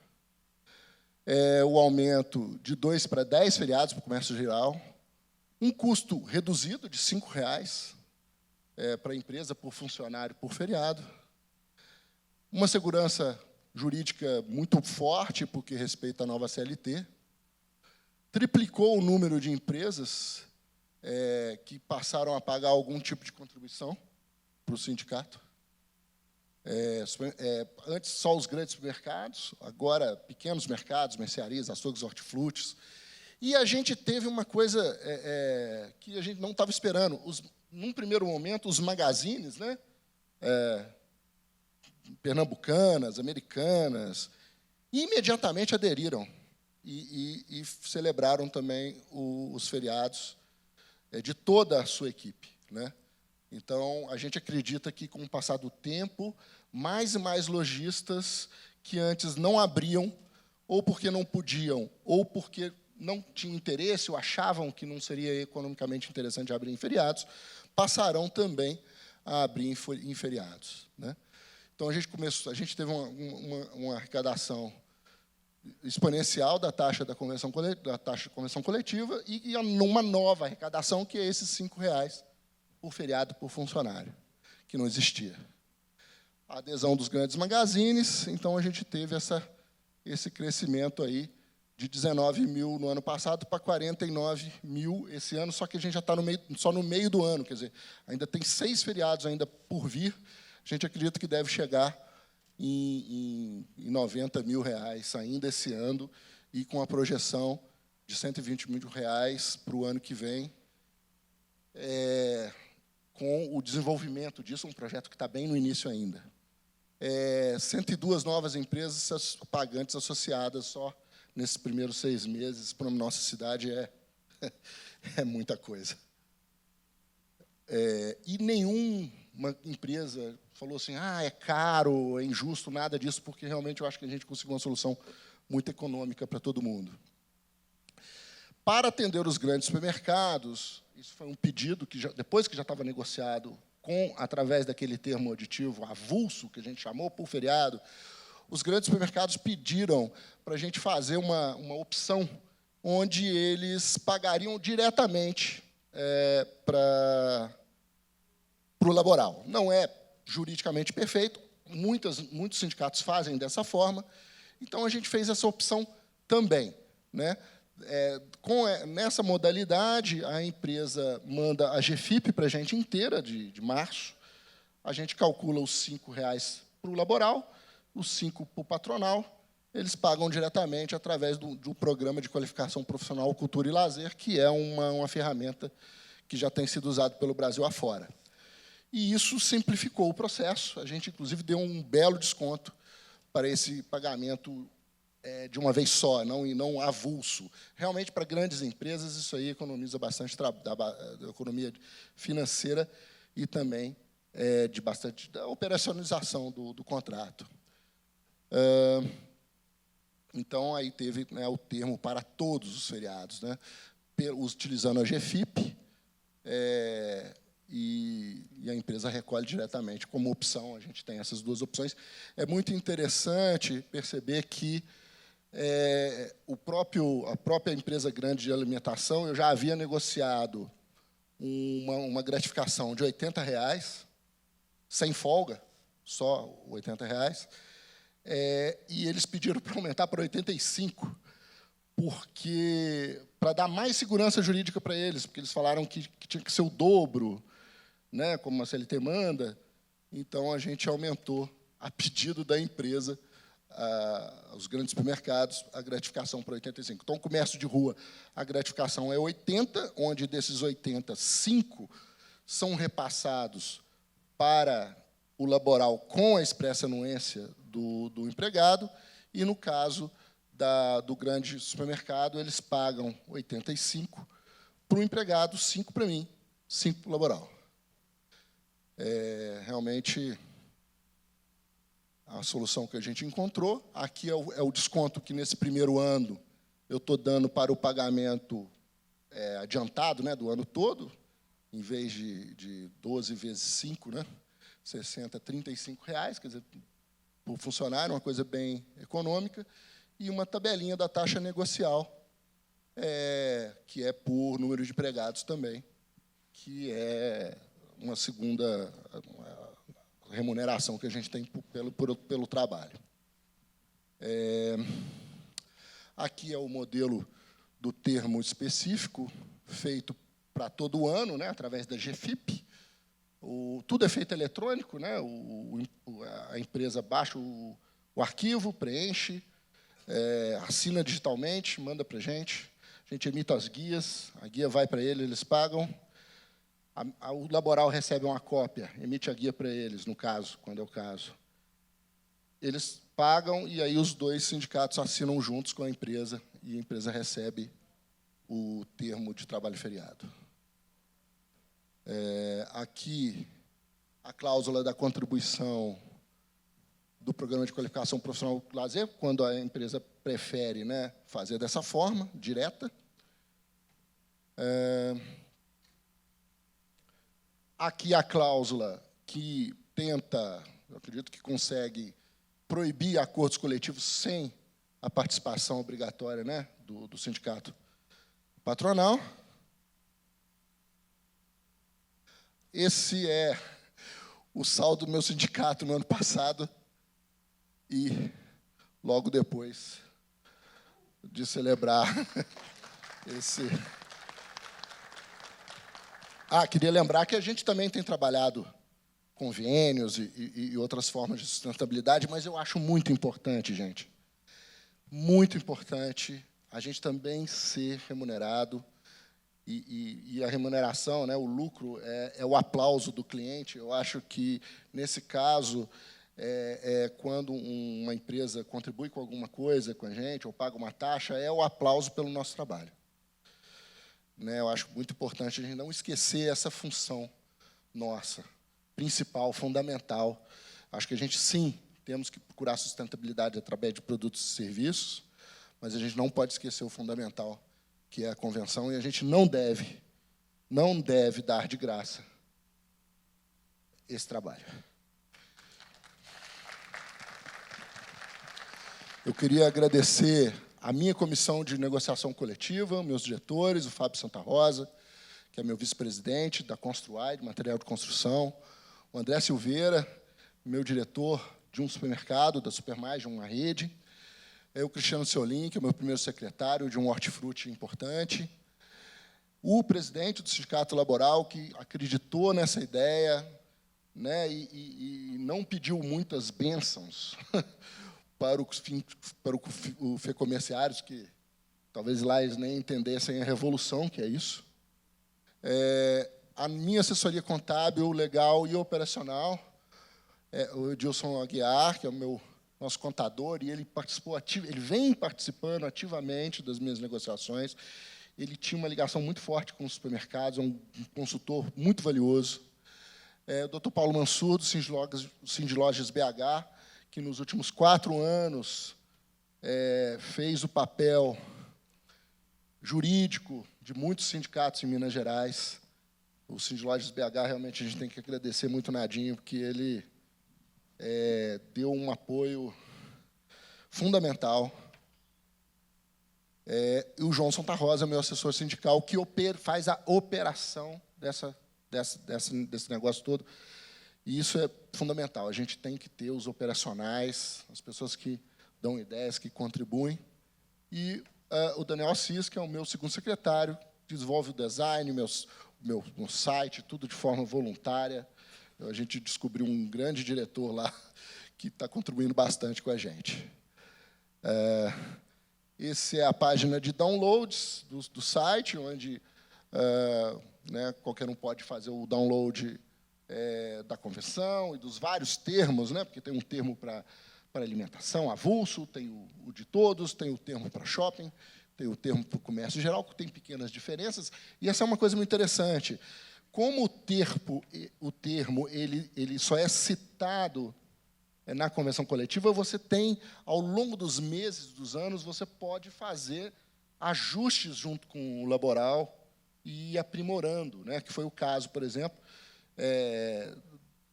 o aumento de 2 para 10 feriados para o comércio geral, um custo reduzido de R$ 5,00 para a empresa, por funcionário, por feriado, uma segurança jurídica muito forte, porque respeita a nova CLT, triplicou o número de empresas que passaram a pagar algum tipo de contribuição para o sindicato. Antes, só os grandes supermercados, agora pequenos mercados, mercearias, açougues, hortifrutis. E a gente teve uma coisa que a gente não estava esperando. Num primeiro momento, os magazines, né, pernambucanas, americanas, imediatamente aderiram e celebraram também os feriados de toda a sua equipe, né? Então, a gente acredita que, com o passar do tempo, mais e mais lojistas que antes não abriam, ou porque não podiam, ou porque não tinham interesse, ou achavam que não seria economicamente interessante abrir em feriados, passarão também a abrir em feriados, né? Então, a gente teve uma arrecadação exponencial da taxa da convenção coletiva e numa nova arrecadação, que é esses R$ 5,00 por feriado por funcionário, que não existia. A adesão dos grandes magazines, então a gente teve esse crescimento aí de 19 mil no ano passado para 49 mil esse ano, só que a gente já está só no meio do ano, quer dizer, ainda tem 6 feriados ainda por vir, a gente acredita que deve chegar em R$ 90 mil ainda esse ano, e com a projeção de R$ 120 mil para o ano que vem, com o desenvolvimento disso, um projeto que está bem no início ainda. 102 novas empresas pagantes associadas só nesses primeiros 6 meses, para a nossa cidade é muita coisa. E nenhuma empresa falou assim, é caro, é injusto, nada disso, porque realmente eu acho que a gente conseguiu uma solução muito econômica para todo mundo. Para atender os grandes supermercados, isso foi um pedido que, depois que já estava negociado através daquele termo aditivo avulso, que a gente chamou, por feriado, os grandes supermercados pediram para a gente fazer uma opção onde eles pagariam diretamente para o laboral. Não é juridicamente perfeito, muitos sindicatos fazem dessa forma, então a gente fez essa opção também, né? Nessa modalidade, a empresa manda a GFIP para a gente inteira, de março, a gente calcula os R$ 5,00 para o laboral, os 5 para o patronal, eles pagam diretamente através do Programa de Qualificação Profissional, Cultura e Lazer, que é uma ferramenta que já tem sido usada pelo Brasil afora. E isso simplificou o processo. A gente, inclusive, deu um belo desconto para esse pagamento de uma vez só, não avulso. Realmente, para grandes empresas, isso aí economiza bastante da economia financeira e também da operacionalização do contrato. Então, aí teve, né, o termo para todos os feriados, né, utilizando a GFIP, e a empresa recolhe diretamente como opção. A gente tem essas duas opções. É muito interessante perceber que a própria empresa grande de alimentação, eu já havia negociado uma gratificação de R$ 80,00, sem folga, só R$ 80,00, e eles pediram para aumentar para 85, para dar mais segurança jurídica para eles, porque eles falaram que tinha que ser o dobro, né, como a CLT manda. Então, a gente aumentou, a pedido da empresa, os grandes supermercados, a gratificação para 85. Então, o comércio de rua, a gratificação é 80, onde desses 80, 5 são repassados para o laboral com a expressa anuência do empregado, e, no caso do grande supermercado, eles pagam 85 para o empregado, 5 para mim, 5 para o laboral. Realmente, a solução que a gente encontrou. Aqui é o desconto que, nesse primeiro ano, eu estou dando para o pagamento adiantado, né, do ano todo, em vez de 12 vezes 5, né, 60, R$ 35, quer dizer, por funcionário, uma coisa bem econômica, e uma tabelinha da taxa negocial, que é por número de empregados também, que é uma segunda remuneração que a gente tem pelo trabalho. Aqui é o modelo do termo específico, feito para todo ano, né, através da GFIP. Tudo é feito eletrônico, né, a empresa baixa o arquivo, preenche, assina digitalmente, manda para a gente emite as guias, a guia vai para eles pagam, o laboral recebe uma cópia, emite a guia para eles, no caso, quando é o caso. Eles pagam e aí os 2 sindicatos assinam juntos com a empresa e a empresa recebe o termo de trabalho feriado. Aqui, a cláusula da contribuição do Programa de Qualificação Profissional Lazer, quando a empresa prefere, né, fazer dessa forma, direta. Aqui a cláusula que tenta, eu acredito que consegue proibir acordos coletivos sem a participação obrigatória, né, do sindicato patronal. Esse é o saldo do meu sindicato no ano passado e, logo depois de celebrar esse... queria lembrar que a gente também tem trabalhado convênios e outras formas de sustentabilidade, mas eu acho muito importante, gente, muito importante a gente também ser remunerado, e a remuneração, né, o lucro, é o aplauso do cliente. Eu acho que, nesse caso, quando uma empresa contribui com alguma coisa com a gente, ou paga uma taxa, é o aplauso pelo nosso trabalho. Né, eu acho muito importante a gente não esquecer essa função nossa, principal, fundamental. Acho que a gente, sim, temos que procurar sustentabilidade através de produtos e serviços, mas a gente não pode esquecer o fundamental, que é a convenção, e a gente não deve dar de graça esse trabalho. Eu queria agradecer a minha comissão de negociação coletiva, meus diretores, o Fábio Santa Rosa, que é meu vice-presidente da Construai, de material de construção, o André Silveira, meu diretor de um supermercado, da Supermais, de uma rede, o Cristiano Seolim, que é o meu primeiro secretário de um hortifruti importante, o presidente do Sindicato Laboral, que acreditou nessa ideia, né, e não pediu muitas bênçãos para o FEComerciários, que talvez lá eles nem entendessem a revolução que é isso. A minha assessoria contábil, legal e operacional, o Edilson Aguiar, que é o nosso contador, e ele vem participando ativamente das minhas negociações. Ele tinha uma ligação muito forte com os supermercados, é um consultor muito valioso. O Dr. Paulo Mansur, do Sindilojas BH, que nos últimos 4 anos fez o papel jurídico de muitos sindicatos em Minas Gerais. O Sindilojas BH, realmente, a gente tem que agradecer muito o Nadinho, porque ele deu um apoio fundamental. E o João Santa Rosa, meu assessor sindical, que faz a operação desse negócio todo. E isso é fundamental. A gente tem que ter os operacionais, as pessoas que dão ideias, que contribuem. E o Daniel Assis, que é o meu segundo secretário, desenvolve o design, meu site, tudo de forma voluntária. A gente descobriu um grande diretor lá que está contribuindo bastante com a gente. Essa é a página de downloads do site, onde né, qualquer um pode fazer o download da convenção e dos vários termos, né, porque tem um termo para alimentação, avulso, tem o de todos, tem o termo para shopping, tem o termo para o comércio geral, que tem pequenas diferenças, e essa é uma coisa muito interessante. Como o termo ele só é citado na convenção coletiva, você tem, ao longo dos meses, dos anos, você pode fazer ajustes junto com o laboral e ir aprimorando, né? Que foi o caso, por exemplo,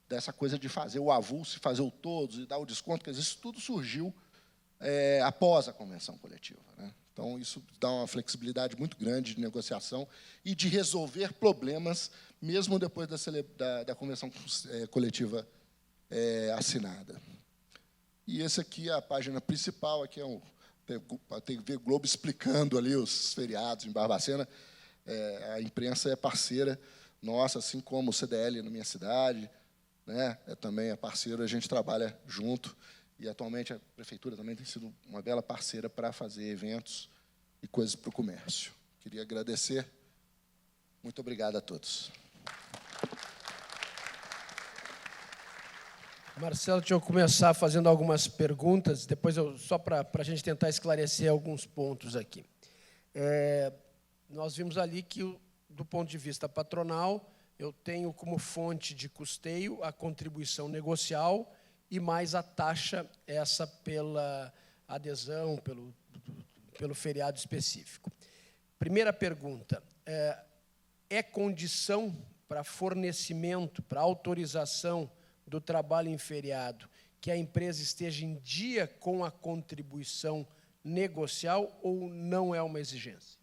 dessa coisa de fazer o avulso, fazer o todos e dar o desconto, quer dizer, isso tudo surgiu após a convenção coletiva, né? Então, isso dá uma flexibilidade muito grande de negociação e de resolver problemas, mesmo depois da convenção coletiva assinada. E esse aqui é a página principal, aqui tem que ver o Globo explicando ali os feriados em Barbacena. A imprensa é parceira nossa, assim como o CDL na minha cidade, né? Também é parceiro, a gente trabalha junto. E, atualmente, a prefeitura também tem sido uma bela parceira para fazer eventos e coisas para o comércio. Queria agradecer. Muito obrigado a todos.
Marcelo, deixa eu começar fazendo algumas perguntas, depois só para a gente tentar esclarecer alguns pontos aqui. Nós vimos ali que, do ponto de vista patronal, eu tenho como fonte de custeio a contribuição negocial e mais a taxa, essa pela adesão, pelo feriado específico. Primeira pergunta, é condição para fornecimento, para autorização do trabalho em feriado, que a empresa esteja em dia com a contribuição negocial ou não é uma exigência?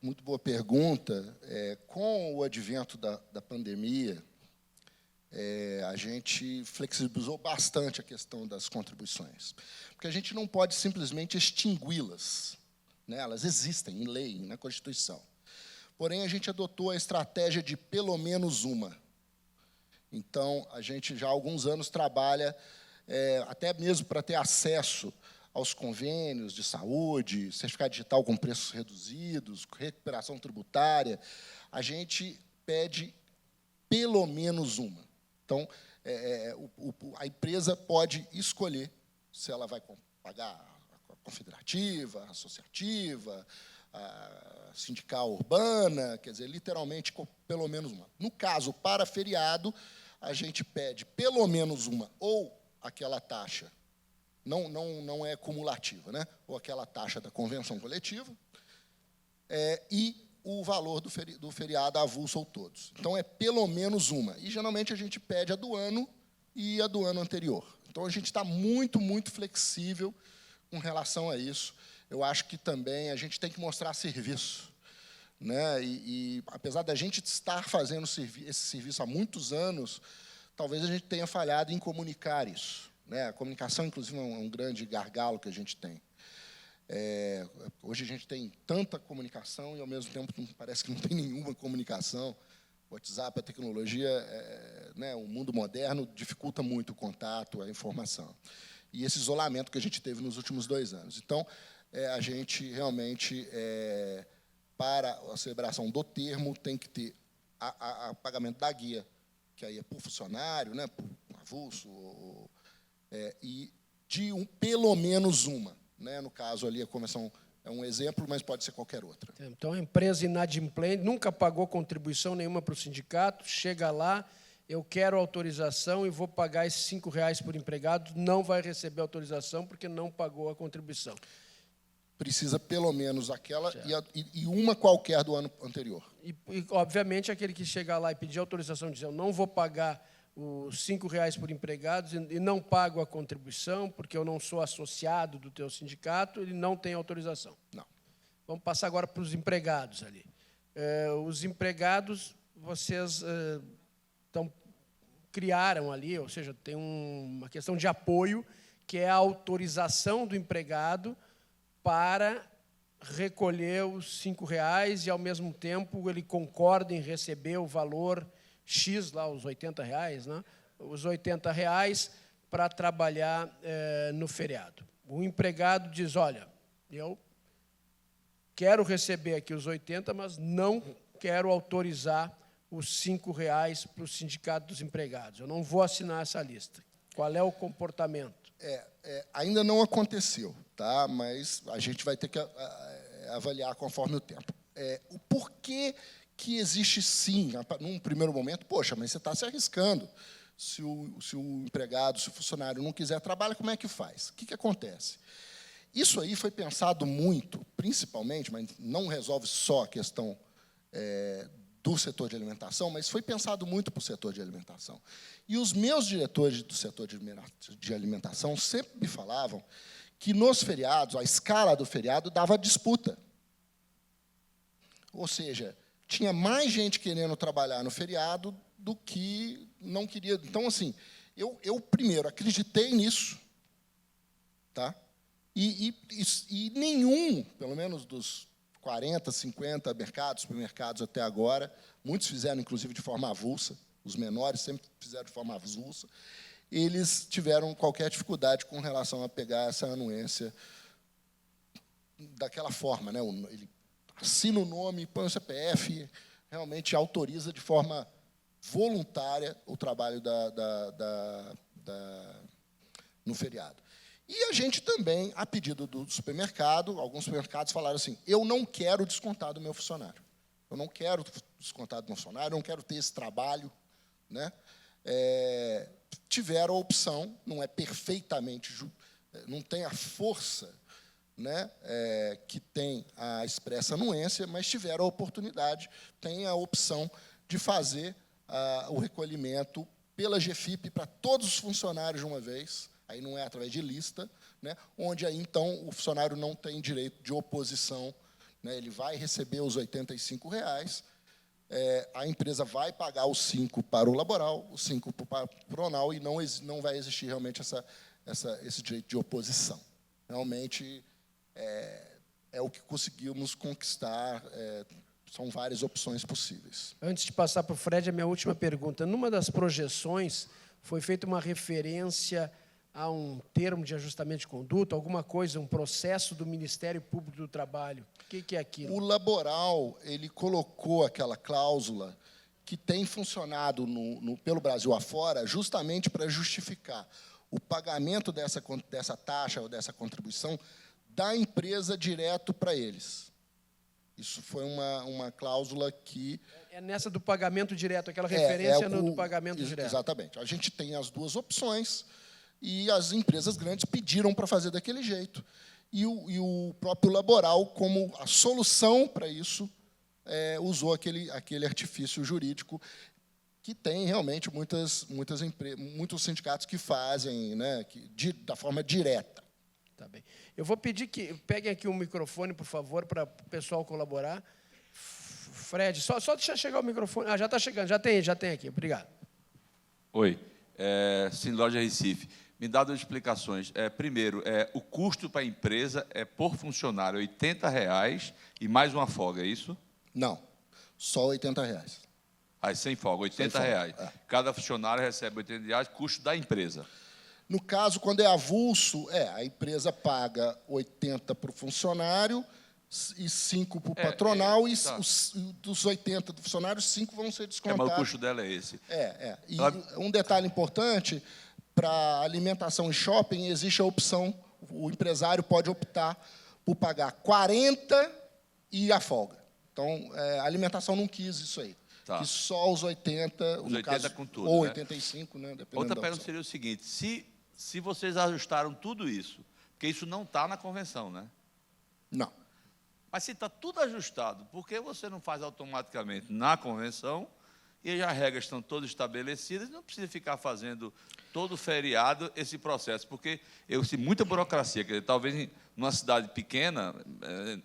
Muito boa pergunta. Com o advento da pandemia, a gente flexibilizou bastante a questão das contribuições, porque a gente não pode simplesmente extingui-las, né? Elas existem em lei, na Constituição. Porém, a gente adotou a estratégia de pelo menos uma. Então, a gente já há alguns anos trabalha, até mesmo para ter acesso aos convênios de saúde, certificado digital com preços reduzidos, recuperação tributária, a gente pede pelo menos uma. Então, a empresa pode escolher se ela vai pagar a confederativa, a associativa, a sindical urbana, quer dizer, literalmente, pelo menos uma. No caso, para feriado, a gente pede pelo menos uma, ou aquela taxa, não é cumulativa, né? Ou aquela taxa da convenção coletiva, e o valor do feriado avulso ou todos. Então, é pelo menos uma. E, geralmente, a gente pede a do ano e a do ano anterior. Então, a gente está muito, muito flexível com relação a isso. Eu acho que também a gente tem que mostrar serviço, né? E apesar da gente estar fazendo esse serviço há muitos anos, talvez a gente tenha falhado em comunicar isso, né? A comunicação, inclusive, é um grande gargalo que a gente tem. Hoje a gente tem tanta comunicação e, ao mesmo tempo, parece que não tem nenhuma comunicação. O WhatsApp, a tecnologia, né, o mundo moderno dificulta muito o contato, a informação. E esse isolamento que a gente teve nos últimos 2 anos. Então, a gente realmente, para a celebração do termo, tem que ter o pagamento da guia, que aí é por funcionário, né, por avulso, e de pelo menos uma. Né? No caso, ali, a convenção é um exemplo, mas pode ser qualquer outra.
Então, a empresa inadimplente nunca pagou contribuição nenhuma para o sindicato, chega lá, eu quero autorização e vou pagar esses R$5 por empregado, não vai receber autorização porque não pagou a contribuição.
Precisa, pelo menos, aquela e uma qualquer do ano anterior.
E, obviamente, aquele que chegar lá e pedir autorização, dizer, eu não vou pagar os R$5 por empregados e não pago a contribuição porque eu não sou associado do teu sindicato, ele não tem autorização.
Não.
Vamos passar agora para os empregados ali. Os empregados, vocês criaram ali, ou seja, tem uma questão de apoio, que é a autorização do empregado para recolher os R$5 e, ao mesmo tempo, ele concorda em receber o valor X, lá, os R$80, né? Os R$80 para trabalhar no feriado. O empregado diz, olha, eu quero receber aqui os 80, mas não quero autorizar os R$ 5 para o sindicato dos empregados. Eu não vou assinar essa lista. Qual é o comportamento?
Ainda não aconteceu, tá? Mas a gente vai ter que avaliar conforme o tempo. O porquê que existe, sim, num primeiro momento, poxa, mas você está se arriscando. Se o empregado, se o funcionário não quiser trabalhar, como é que faz? O que acontece? Isso aí foi pensado muito, principalmente, mas não resolve só a questão do setor de alimentação, mas foi pensado muito para o setor de alimentação. E os meus diretores do setor de alimentação sempre me falavam que nos feriados, a escala do feriado dava disputa. Ou seja, tinha mais gente querendo trabalhar no feriado do que não queria. Então, assim, eu primeiro acreditei nisso, tá? E nenhum, pelo menos dos 40, 50 supermercados até agora, muitos fizeram, inclusive, de forma avulsa, os menores sempre fizeram de forma avulsa, eles tiveram qualquer dificuldade com relação a pegar essa anuência daquela forma, né? Ele assina o nome, põe o CPF, realmente autoriza de forma voluntária o trabalho no feriado. E a gente também, a pedido do supermercado, alguns supermercados falaram assim, eu não quero descontar do meu funcionário. Eu não quero descontar do meu funcionário, eu não quero ter esse trabalho. Né? Tiveram a opção, não é perfeitamente, não tem a força, né, que tem a expressa anuência, mas tiveram a oportunidade, tem a opção de fazer o recolhimento pela GFIP para todos os funcionários de uma vez, aí não é através de lista, né, onde aí, então, o funcionário não tem direito de oposição, né, ele vai receber os R$ 85, a empresa vai pagar os 5 para o laboral, os 5 para o patronal, e não vai existir realmente esse direito de oposição. Realmente é o que conseguimos conquistar, são várias opções possíveis.
Antes de passar para o Fred, a minha última pergunta. Numa das projeções, foi feita uma referência a um termo de ajustamento de conduta, alguma coisa, um processo do Ministério Público do Trabalho. O que é aquilo?
O laboral, ele colocou aquela cláusula que tem funcionado pelo Brasil afora justamente para justificar o pagamento dessa taxa ou dessa contribuição da empresa direto para eles. Isso foi uma cláusula que...
É nessa do pagamento direto, aquela referência do pagamento direto.
Exatamente. A gente tem as duas opções e as empresas grandes pediram para fazer daquele jeito. E o próprio laboral, como a solução para isso, usou aquele artifício jurídico que tem realmente muitos sindicatos que fazem, né, da forma direta.
Tá bem. Eu vou pedir que peguem aqui um microfone, por favor, para o pessoal colaborar. Fred, só deixa chegar o microfone. Ah, já está chegando, já tem aqui. Obrigado.
Oi, Sinloja Recife. Me dá duas explicações. Primeiro, o custo para a empresa é por funcionário R$ 80 e mais uma folga, é isso?
Não, só R$ 80.
Aí, sem folga, R$ 80. Cada funcionário recebe R$ 80, custo da empresa.
No caso, quando é avulso, a empresa paga 80 para o funcionário e 5 para o patronal, e dos 80 do funcionário, 5 vão ser descontados.
Mas o custo dela é esse.
E um detalhe importante, para alimentação em shopping, existe a opção, o empresário pode optar por pagar 40 e a folga. Então, a alimentação não quis isso aí.
Tá.
Quis só os 80,
os 80 caso, com tudo,
ou
né?
85, né? Dependendo.
Outra pergunta seria o seguinte, se vocês ajustaram tudo isso, porque isso não está na convenção, né?
Não.
Mas se está tudo ajustado, por que você não faz automaticamente na convenção e as regras estão todas estabelecidas, não precisa ficar fazendo todo feriado esse processo, porque eu sei muita burocracia, quer dizer, talvez numa cidade pequena,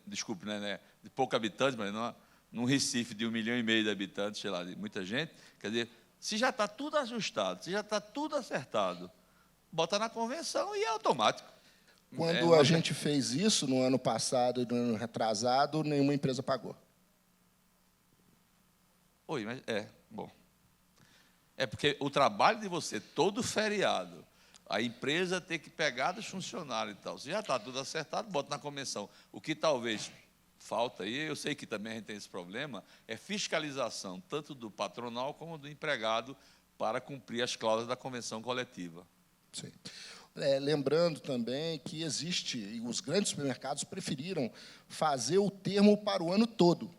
desculpe, né, de poucos habitantes, mas num Recife de 1,5 milhão de habitantes, sei lá, de muita gente, quer dizer, se já está tudo ajustado, se já está tudo acertado, bota na convenção e é automático.
Quando a gente fez isso no ano passado e no ano retrasado, nenhuma empresa pagou.
Oi, mas bom. É porque o trabalho de você, todo feriado, A empresa tem que pegar dos funcionários e tal. Se já está tudo acertado, bota na convenção. O que talvez falta, e eu sei que também a gente tem esse problema, é fiscalização, tanto do patronal como do empregado, para cumprir as cláusulas da convenção coletiva.
Sim. Lembrando também que existe, e os grandes supermercados preferiram fazer o termo para o ano todo,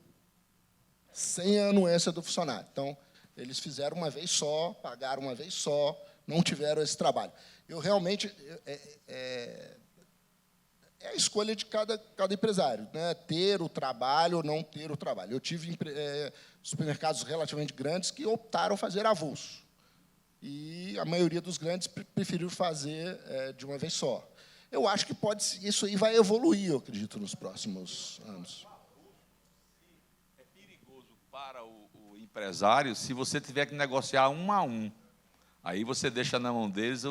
sem a anuência do funcionário. Então, eles fizeram uma vez só, pagaram uma vez só, não tiveram esse trabalho. Eu realmente... É a escolha de cada empresário, né? Ter o trabalho ou não ter o trabalho. Eu tive supermercados relativamente grandes que optaram fazer avulso. E a maioria dos grandes preferiu fazer de uma vez só. Eu acho que isso aí vai evoluir, eu acredito, nos próximos anos.
É perigoso para o empresário se você tiver que negociar 1 a 1. Aí você deixa na mão deles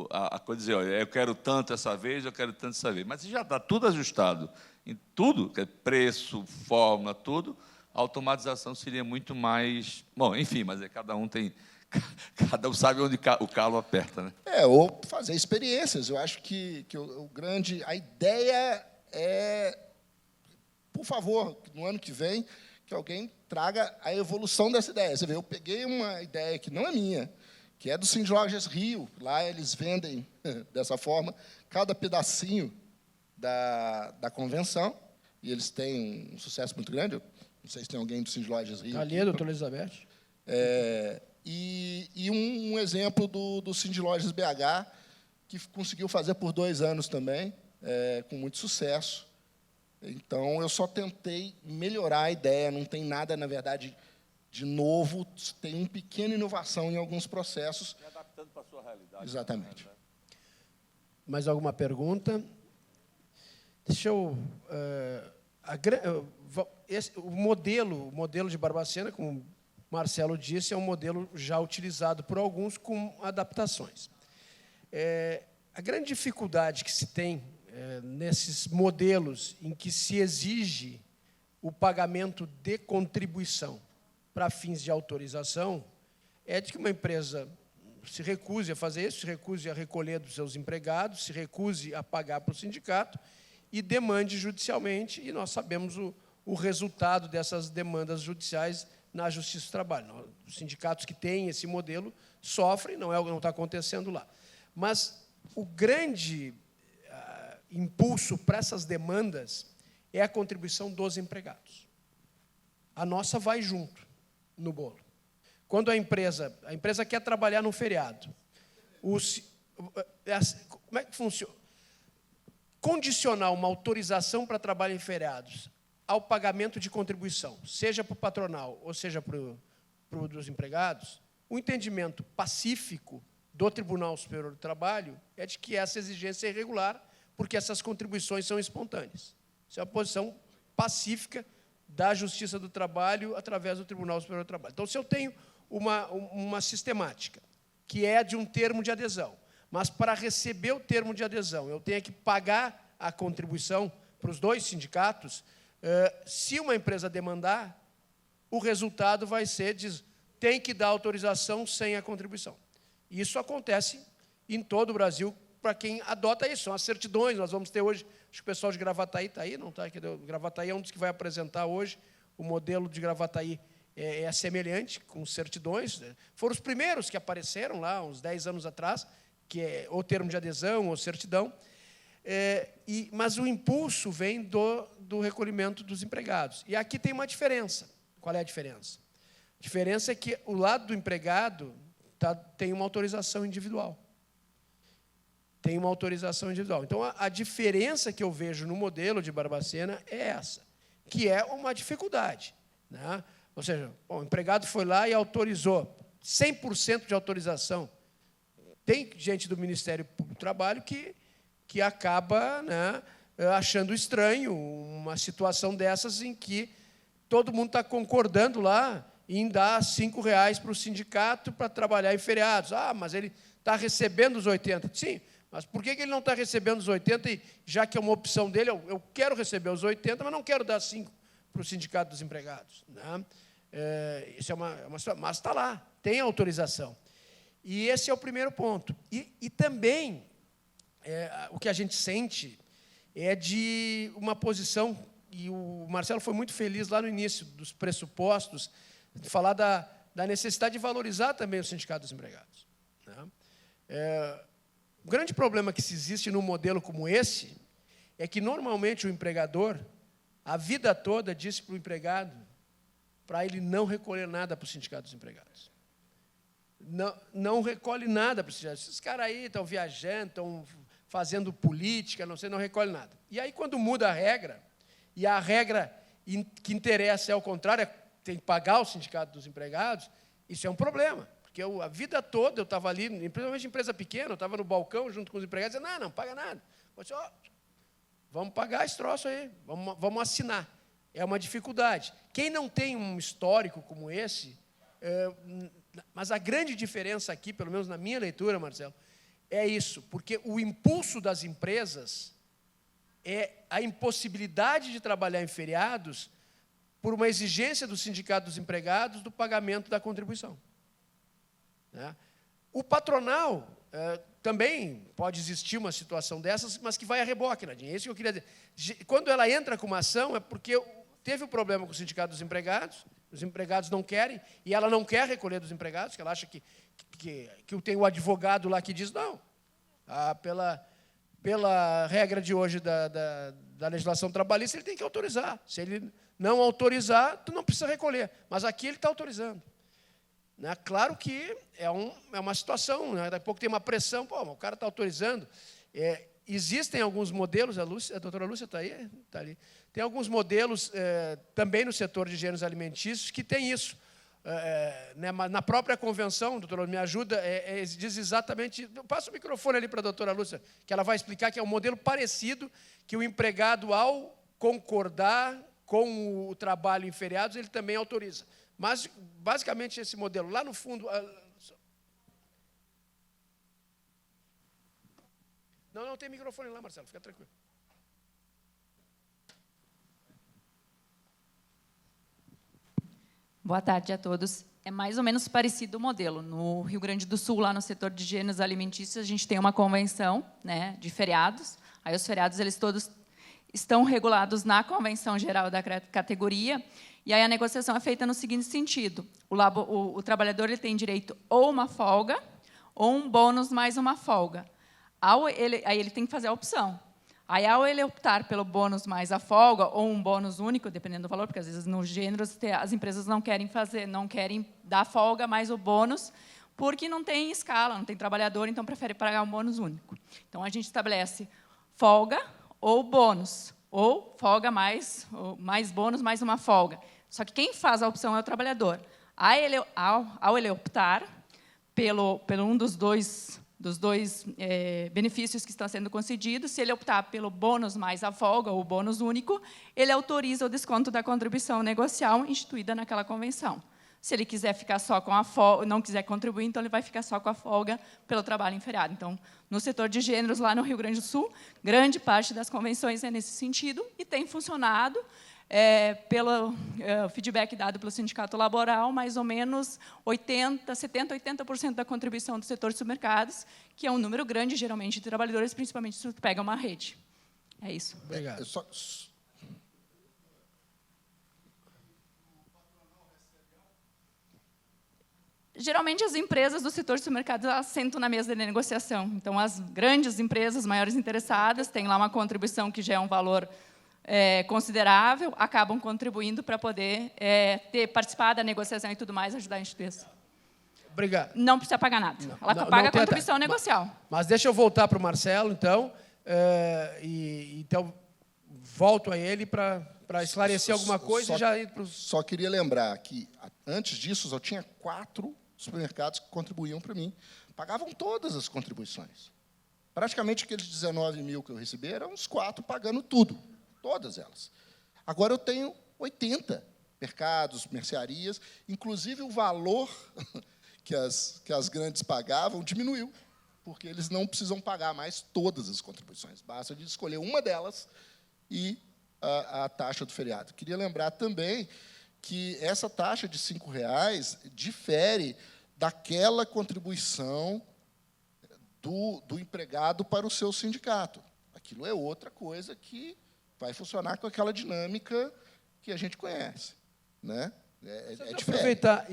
a coisa de dizer, olha, eu quero tanto essa vez, eu quero tanto essa vez. Mas se já está tudo ajustado, em tudo, que é preço, fórmula, tudo, a automatização seria muito mais... Bom, enfim, mas cada um sabe onde o calo aperta, né?
Ou fazer experiências. Eu acho que a ideia é, por favor, no ano que vem, que alguém traga a evolução dessa ideia. Você vê, eu peguei uma ideia que não é minha, que é do Sindlojas Rio. Lá eles vendem dessa forma cada pedacinho da convenção, e eles têm um sucesso muito grande. Eu não sei se tem alguém do Sindlojas Rio.
Está ali, doutora Elizabeth.
E um exemplo do Sindlojas BH, que conseguiu fazer por 2 anos também, com muito sucesso. Então, eu só tentei melhorar a ideia, não tem nada, na verdade, de novo, tem uma pequena inovação em alguns processos.
E adaptando para a sua realidade.
Exatamente.
Mais alguma pergunta? Deixa eu... o modelo de Barbacena, como o Marcelo disse, é um modelo já utilizado por alguns com adaptações. A grande dificuldade que se tem nesses modelos em que se exige o pagamento de contribuição para fins de autorização é de que uma empresa se recuse a fazer isso, se recuse a recolher dos seus empregados, se recuse a pagar para o sindicato e demande judicialmente, e nós sabemos o resultado dessas demandas judiciais na Justiça do Trabalho. Os sindicatos que têm esse modelo sofrem, não está acontecendo lá. Mas o grande impulso para essas demandas é a contribuição dos empregados. A nossa vai junto no bolo. Quando a empresa quer trabalhar no feriado, como é que funciona? Condicionar uma autorização para trabalho em feriados ao pagamento de contribuição, seja para o patronal ou seja para os empregados, o entendimento pacífico do Tribunal Superior do Trabalho é de que essa exigência é irregular, porque essas contribuições são espontâneas. Isso é uma posição pacífica da Justiça do Trabalho através do Tribunal Superior do Trabalho. Então, se eu tenho uma sistemática que é de um termo de adesão, mas para receber o termo de adesão eu tenho que pagar a contribuição para os 2 sindicatos, se uma empresa demandar, o resultado vai ser tem que dar autorização sem a contribuição. Isso acontece em todo o Brasil para quem adota isso. São as certidões, nós vamos ter hoje, acho que o pessoal de Gravataí está aí, não está? Gravataí é um dos que vai apresentar hoje, o modelo de Gravataí é semelhante, com certidões. Foram os primeiros que apareceram lá, uns 10 anos atrás, que é ou termo de adesão ou certidão, mas o impulso vem do recolhimento dos empregados. E aqui tem uma diferença. Qual é a diferença? A diferença é que o lado do empregado tem uma autorização individual. Tem uma autorização individual. Então, a diferença que eu vejo no modelo de Barbacena é essa, que é uma dificuldade, né? Ou seja, o empregado foi lá e autorizou, 100% de autorização. Tem gente do Ministério do Trabalho que acaba, né, achando estranho uma situação dessas em que todo mundo está concordando lá em dar R$5 para o sindicato para trabalhar em feriados. Mas ele está recebendo os 80. Sim, mas por que ele não está recebendo os 80, e já que é uma opção dele, eu quero receber os 80, mas não quero dar 5 para o sindicato dos empregados, né? Isso é uma situação, mas está lá, tem autorização. E esse é o primeiro ponto. E também, o que a gente sente é de uma posição, e o Marcelo foi muito feliz lá no início dos pressupostos, de falar da necessidade de valorizar também o Sindicato dos Empregados, né? O grande problema que se existe num modelo como esse é que, normalmente, o empregador, a vida toda, disse para o empregado para ele não recolher nada para o Sindicato dos Empregados. Não recolhe nada para o Sindicato. Esses caras aí estão viajando, estão fazendo política, não sei, não recolhe nada. E aí, quando muda a regra, e a regra que interessa é o contrário, tem que pagar o Sindicato dos Empregados, isso é um problema. Porque a vida toda eu estava ali, principalmente em empresa pequena, eu estava no balcão junto com os empregados, dizendo, não paga nada. Eu disse, vamos pagar esse troço aí, vamos assinar. É uma dificuldade. Quem não tem um histórico como esse, mas a grande diferença aqui, pelo menos na minha leitura, Marcelo, é isso, porque o impulso das empresas é a impossibilidade de trabalhar em feriados por uma exigência do Sindicato dos Empregados do pagamento da contribuição. O patronal também pode existir uma situação dessas, mas que vai a reboque, Nadinha. É isso que eu queria dizer. Quando ela entra com uma ação, é porque teve o problema com o Sindicato dos Empregados, os empregados não querem, e ela não quer recolher dos empregados, que ela acha que tem o advogado lá que diz, não, pela regra de hoje da legislação trabalhista, ele tem que autorizar. Se ele não autorizar, tu não precisa recolher. Mas aqui ele está autorizando. Claro que é uma situação, né? Daqui a pouco tem uma pressão, o cara está autorizando. Existem alguns modelos, a doutora Lúcia está aí? Está ali. Tem alguns modelos também no setor de gêneros alimentícios que tem isso. Na própria convenção, doutora, me ajuda, diz exatamente... Passa o microfone ali para a doutora Lúcia, que ela vai explicar que é um modelo parecido, que o empregado, ao concordar com o trabalho em feriados, ele também autoriza. Mas, basicamente, esse modelo, lá no fundo... Não tem microfone lá, Marcelo, fica tranquilo.
Boa tarde a todos. É mais ou menos parecido o modelo. No Rio Grande do Sul, lá no setor de gêneros alimentícios, a gente tem uma convenção, né, de feriados. Aí os feriados, eles todos estão regulados na Convenção Geral da categoria, e aí a negociação é feita no seguinte sentido: o trabalhador ele tem direito ou uma folga, ou um bônus mais uma folga. Aí ele tem que fazer a opção. Aí, ao ele optar pelo bônus mais a folga, ou um bônus único, dependendo do valor, porque, às vezes, nos gêneros, as empresas não querem dar folga mais o bônus, porque não tem escala, não tem trabalhador, então prefere pagar um bônus único. Então, a gente estabelece folga ou bônus, ou folga mais bônus mais uma folga. Só que quem faz a opção é o trabalhador. Ao ele optar pelo um dos dois benefícios que estão sendo concedidos, se ele optar pelo bônus mais a folga, ou bônus único, ele autoriza o desconto da contribuição negocial instituída naquela convenção. Se ele quiser ficar só com a folga, não quiser contribuir, então ele vai ficar só com a folga pelo trabalho em feriado. Então, no setor de gêneros, lá no Rio Grande do Sul, grande parte das convenções é nesse sentido, e tem funcionado. Pelo feedback dado pelo Sindicato Laboral, mais ou menos 80% da contribuição do setor de supermercados, que é um número grande, geralmente, de trabalhadores, principalmente se tu pega uma rede. É isso.
Obrigado.
Geralmente, as empresas do setor de supermercados assentam na mesa de negociação. Então, as grandes empresas, maiores interessadas, têm lá uma contribuição que já é um valor considerável, acabam contribuindo para poder participar da negociação e tudo mais, ajudar a instituição.
Obrigado.
Não precisa pagar nada. Ela paga a contribuição negocial.
Mas deixa eu voltar para o Marcelo, então, então volto a ele para esclarecer alguma coisa e já ir para os...
Só queria lembrar que, antes disso, só tinha 4 supermercados que contribuíam para mim. Pagavam todas as contribuições. Praticamente aqueles 19 mil que eu recebi, eram os 4 pagando tudo. Todas elas. Agora eu tenho 80 mercados, mercearias, inclusive o valor que as grandes pagavam diminuiu, porque eles não precisam pagar mais todas as contribuições. Basta de escolher uma delas e a taxa do feriado. Queria lembrar também que essa taxa de R$ 5 difere daquela contribuição do empregado para o seu sindicato. Aquilo é outra coisa que vai funcionar com aquela dinâmica que a gente conhece, né? É diferente.
Aproveitar,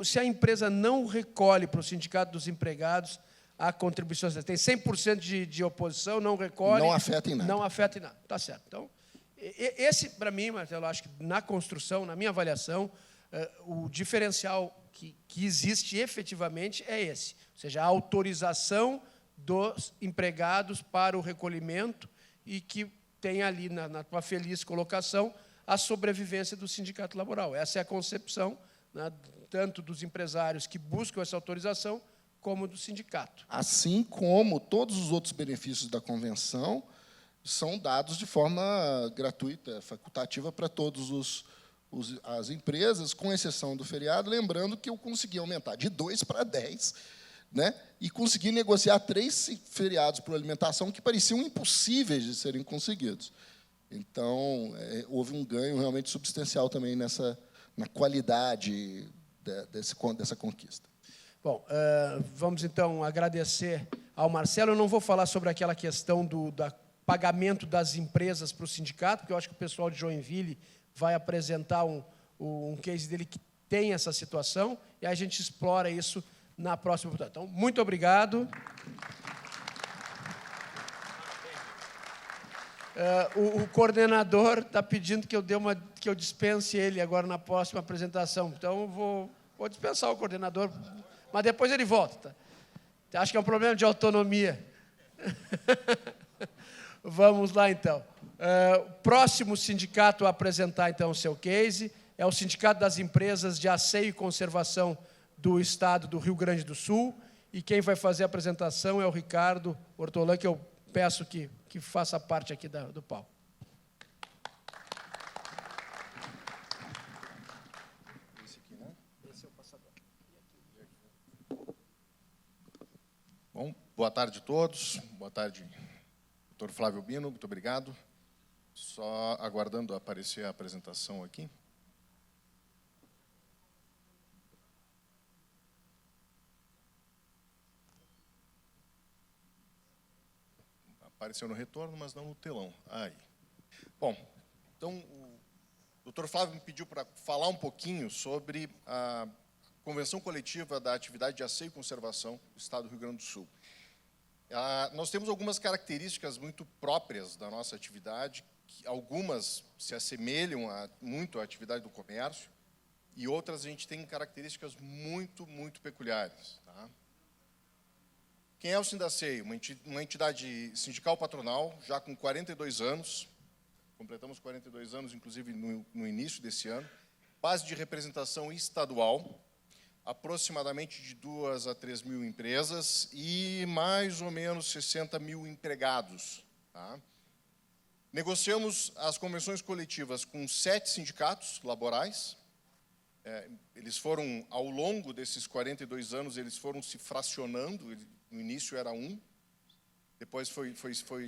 se a empresa não recolhe para o sindicato dos empregados a contribuição, tem 100% de oposição, não recolhe...
Não afeta em nada.
Não afeta em nada, tá certo. Então, esse, para mim, Marcelo, acho que na construção, na minha avaliação, o diferencial que existe efetivamente é esse, ou seja, a autorização dos empregados para o recolhimento e que tem ali, na tua feliz colocação, a sobrevivência do sindicato laboral. Essa é a concepção, né, tanto dos empresários que buscam essa autorização, como do sindicato.
Assim como todos os outros benefícios da convenção são dados de forma gratuita, facultativa para todas as empresas, com exceção do feriado, lembrando que eu consegui aumentar de 2 para 10, né, e consegui negociar 3 feriados por alimentação que pareciam impossíveis de serem conseguidos. Então, houve um ganho realmente substancial também na qualidade dessa conquista.
Bom, vamos, então, agradecer ao Marcelo. Eu não vou falar sobre aquela questão do pagamento das empresas para o sindicato, porque eu acho que o pessoal de Joinville vai apresentar um case dele que tem essa situação, e a gente explora isso na próxima oportunidade. Então, muito obrigado. O coordenador está pedindo que eu dispense ele agora na próxima apresentação. Então, eu vou dispensar o coordenador, mas depois ele volta. Tá? Acho que é um problema de autonomia. Vamos lá, então. O próximo sindicato a apresentar, então, o seu case é o Sindicato das Empresas de Asseio e Conservação do Estado do Rio Grande do Sul, e quem vai fazer a apresentação é o Ricardo Ortolan, que eu peço que faça parte aqui do palco.
Bom, boa tarde a todos. Boa tarde, doutor Flávio Bino, muito obrigado. Só aguardando aparecer a apresentação aqui. Apareceu no retorno, mas não no telão. Aí. Bom, então, o doutor Flávio me pediu para falar um pouquinho sobre a Convenção Coletiva da Atividade de Asseio e Conservação do Estado do Rio Grande do Sul. Nós temos algumas características muito próprias da nossa atividade, que algumas se assemelham muito à atividade do comércio, e outras a gente tem características muito, muito peculiares. Tá? Quem é o Sindasseio? Uma entidade sindical patronal, já com 42 anos, completamos 42 anos, inclusive, no início desse ano, base de representação estadual, aproximadamente de 2 a 3 mil empresas e mais ou menos 60 mil empregados. Tá? Negociamos as convenções coletivas com 7 sindicatos laborais. Eles foram, ao longo desses 42 anos, eles foram se fracionando. No início era 1, depois foi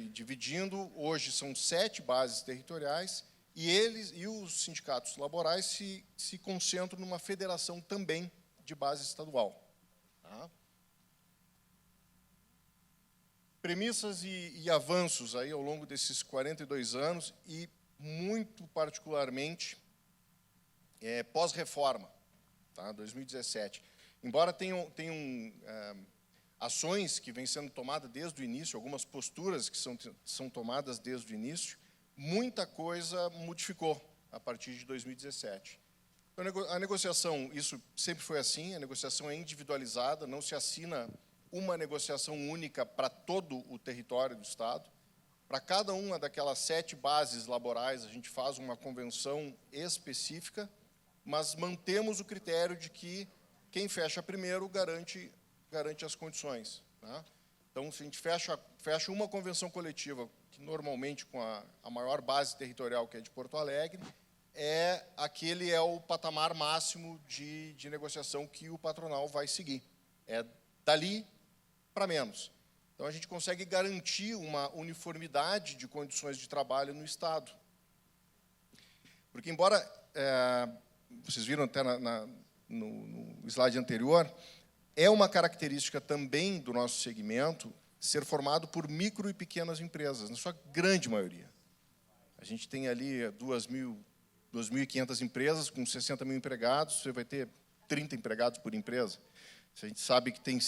dividindo. Hoje são 7 bases territoriais e os sindicatos laborais se concentram numa federação também de base estadual. Tá? Premissas e avanços aí ao longo desses 42 anos e, muito particularmente, pós-reforma, tá? 2017. Embora tenham ações que vêm sendo tomadas desde o início, algumas posturas que são tomadas desde o início, muita coisa modificou a partir de 2017. Então, a negociação, isso sempre foi assim, a negociação é individualizada, não se assina uma negociação única para todo o território do Estado. Para cada uma daquelas 7 bases laborais, a gente faz uma convenção específica, mas mantemos o critério de que quem fecha primeiro garante as condições. Né? Então, se a gente fecha uma convenção coletiva, que normalmente com a maior base territorial, que é de Porto Alegre, aquele é o patamar máximo de negociação que o patronal vai seguir. É dali para menos. Então, a gente consegue garantir uma uniformidade de condições de trabalho no Estado. Porque, embora, vocês viram até
no slide anterior, é uma característica também do nosso segmento ser formado por micro e pequenas empresas, na sua grande maioria. A gente tem ali 2.500 empresas com 60 mil empregados, você vai ter 30 empregados por empresa. Se a gente sabe que tem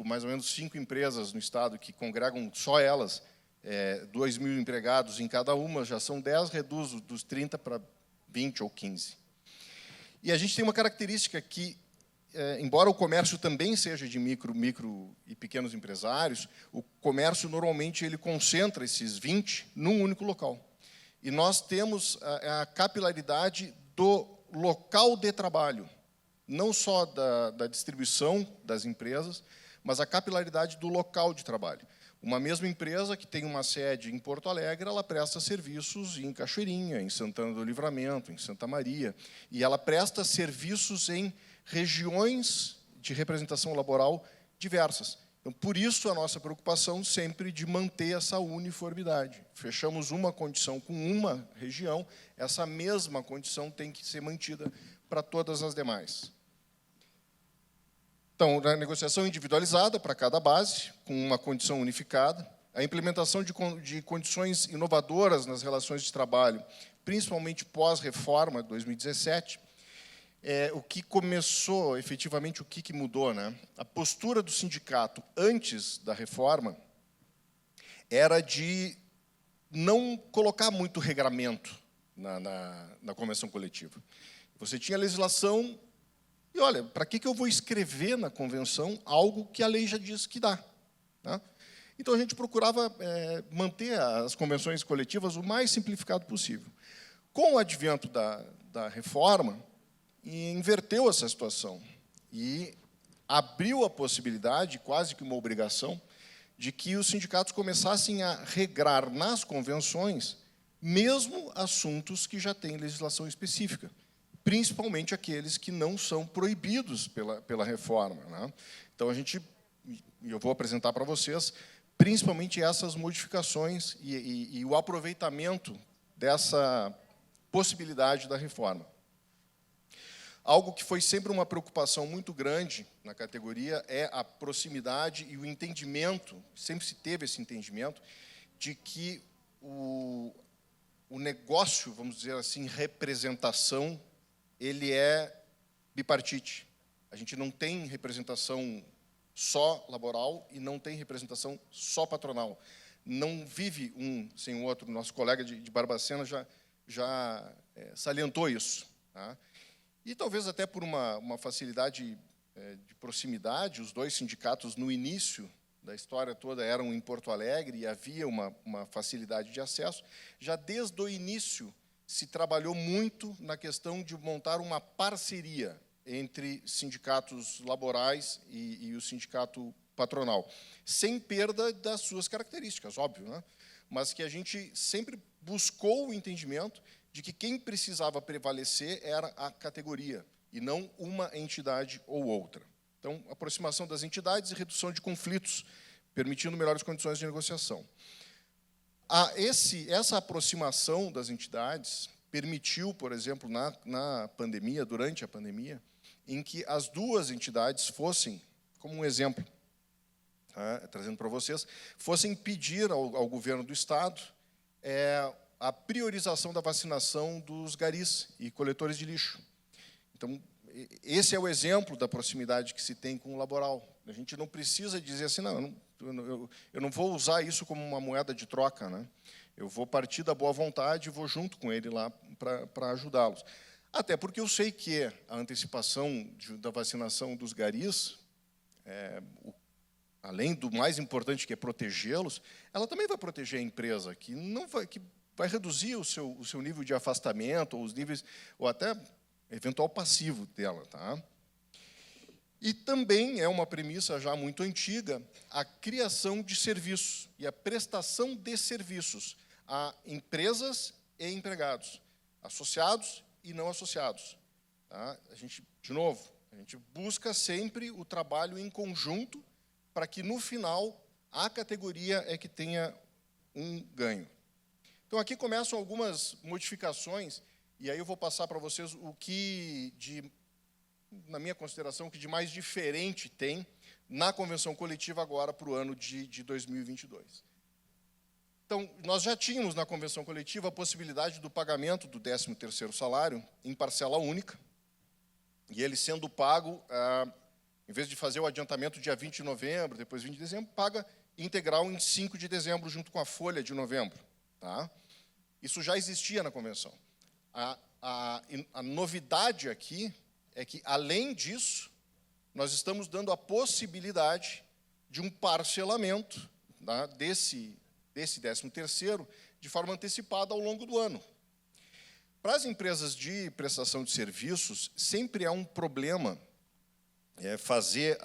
mais ou menos 5 empresas no estado que congregam só elas, 2.000 empregados em cada uma, já são 10, reduz dos 30 para 20 ou 15. E a gente tem uma característica que, embora o comércio também seja de micro e pequenos empresários, o comércio normalmente ele concentra esses 20 num único local. E nós temos a capilaridade do local de trabalho, não só da distribuição das empresas, mas a capilaridade do local de trabalho. Uma mesma empresa que tem uma sede em Porto Alegre, ela presta serviços em Cachoeirinha, em Santana do Livramento, em Santa Maria, e ela presta serviços em regiões de representação laboral diversas. Então, por isso, a nossa preocupação sempre de manter essa uniformidade. Fechamos uma condição com uma região, essa mesma condição tem que ser mantida para todas as demais. Então, a negociação individualizada para cada base, com uma condição unificada, a implementação de condições inovadoras nas relações de trabalho, principalmente pós-reforma de 2017, o que começou, efetivamente, o que mudou, né? A postura do sindicato antes da reforma era de não colocar muito regramento na convenção coletiva. Você tinha legislação. E, olha, para que eu vou escrever na convenção algo que a lei já diz que dá? Né? Então, a gente procurava manter as convenções coletivas o mais simplificado possível. Com o advento da reforma, inverteu essa situação e abriu a possibilidade, quase que uma obrigação, de que os sindicatos começassem a regrar nas convenções mesmo assuntos que já têm legislação específica, principalmente aqueles que não são proibidos pela reforma, né? Então, eu vou apresentar para vocês, principalmente essas modificações e o aproveitamento dessa possibilidade da reforma. Algo que foi sempre uma preocupação muito grande na categoria é a proximidade e o entendimento, sempre se teve esse entendimento, de que o negócio, vamos dizer assim, representação, ele é bipartite. A gente não tem representação só laboral e não tem representação só patronal. Não vive um sem o outro. Nosso colega de Barbacena já salientou isso. Tá? E talvez até por uma facilidade de proximidade, os dois sindicatos, no início da história toda, eram em Porto Alegre e havia uma facilidade de acesso. Já desde o início, se trabalhou muito na questão de montar uma parceria entre sindicatos laborais e o sindicato patronal, sem perda das suas características, óbvio, né? Mas que a gente sempre buscou o entendimento de que quem precisava prevalecer era a categoria, e não uma entidade ou outra. Então, aproximação das entidades e redução de conflitos, permitindo melhores condições de negociação. Essa aproximação das entidades permitiu, por exemplo, na pandemia, durante a pandemia, em que as duas entidades fossem, como um exemplo, trazendo para vocês, fossem pedir ao governo do Estado a priorização da vacinação dos garis e coletores de lixo. Então, esse é o exemplo da proximidade que se tem com o laboral. A gente não precisa dizer assim, não, eu não vou usar isso como uma moeda de troca, né? Eu vou partir da boa vontade e vou junto com ele lá para ajudá-los. Até porque eu sei que a antecipação da vacinação dos garis, além do mais importante, que é protegê-los, ela também vai proteger a empresa, que vai reduzir o seu nível de afastamento, ou até eventual passivo dela. Tá? E também é uma premissa já muito antiga a criação de serviços e a prestação de serviços a empresas e empregados, associados e não associados. Tá? De novo, a gente busca sempre o trabalho em conjunto para que, no final, a categoria é que tenha um ganho. Então, aqui começam algumas modificações, e aí eu vou passar para vocês o que de
na minha consideração, o que de mais diferente tem na convenção coletiva agora para o ano de 2022. Então, nós já tínhamos na convenção coletiva a possibilidade do pagamento do 13º salário em parcela única, e ele sendo pago, em vez de fazer o adiantamento dia 20 de novembro, depois 20 de dezembro, paga integral em 5 de dezembro, junto com a folha de novembro. Tá? Isso já existia na convenção. A novidade aqui é que, além disso, nós estamos dando a possibilidade de um parcelamento, tá, desse 13º de forma antecipada ao longo do ano. Para as empresas de prestação de serviços, sempre há um problema fazer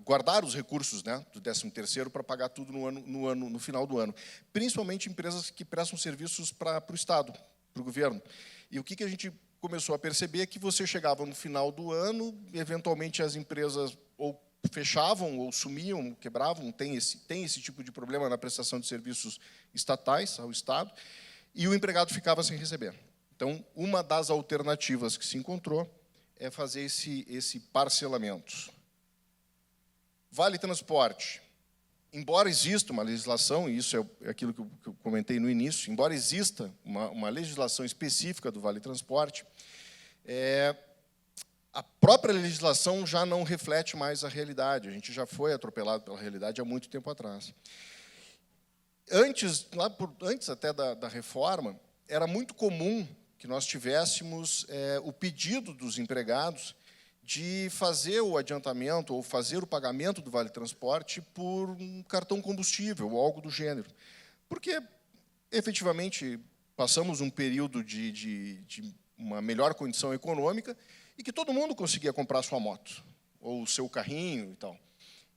guardar os recursos, né, do 13º para pagar tudo no final do ano, principalmente empresas que prestam serviços para o Estado, para o governo. E o que a gente começou a perceber é que você chegava no final do ano, eventualmente as empresas ou fechavam ou sumiam, quebravam, tem esse tipo de problema na prestação de serviços estatais ao Estado, e o empregado ficava sem receber. Então, uma das alternativas que se encontrou é fazer esse parcelamento. Vale transporte. Embora exista uma legislação, e isso é aquilo que eu comentei no início, embora exista uma legislação específica do Vale Transporte, a própria legislação já não reflete mais a realidade. A gente já foi atropelado pela realidade há muito tempo atrás. Antes até da reforma, era muito comum que nós tivéssemos o pedido dos empregados de fazer o adiantamento ou fazer o pagamento do Vale Transporte por um cartão combustível ou algo do gênero. Porque, efetivamente, passamos um período de uma melhor condição econômica e que todo mundo conseguia comprar sua moto ou o seu carrinho e tal.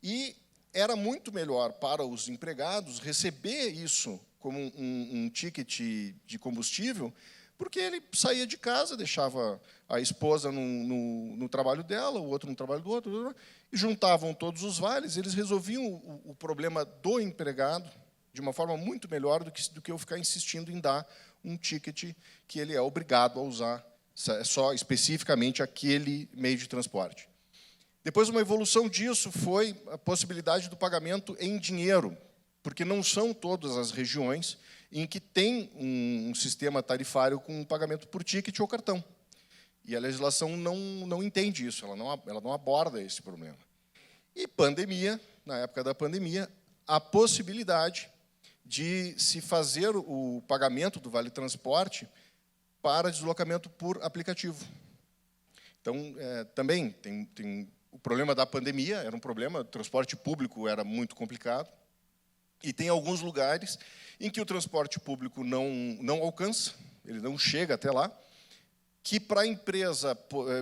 E era muito melhor para os empregados receber isso como um ticket de combustível, porque ele saía de casa, deixava a esposa no trabalho dela, o outro no trabalho do outro, e juntavam todos os vales, eles resolviam o problema do empregado de uma forma muito melhor do que eu ficar insistindo em dar um ticket que ele é obrigado a usar só especificamente aquele meio de transporte. Depois, uma evolução disso foi a possibilidade do pagamento em dinheiro, porque não são todas as regiões em que tem um sistema tarifário com pagamento por ticket ou cartão. E a legislação não entende isso, ela não aborda esse problema. E pandemia, na época da pandemia, a possibilidade de se fazer o pagamento do Vale Transporte para deslocamento por aplicativo. Então, também tem o problema da pandemia, era um problema, o transporte público era muito complicado, e tem alguns lugares em que o transporte público não alcança, ele não chega até lá, que para a empresa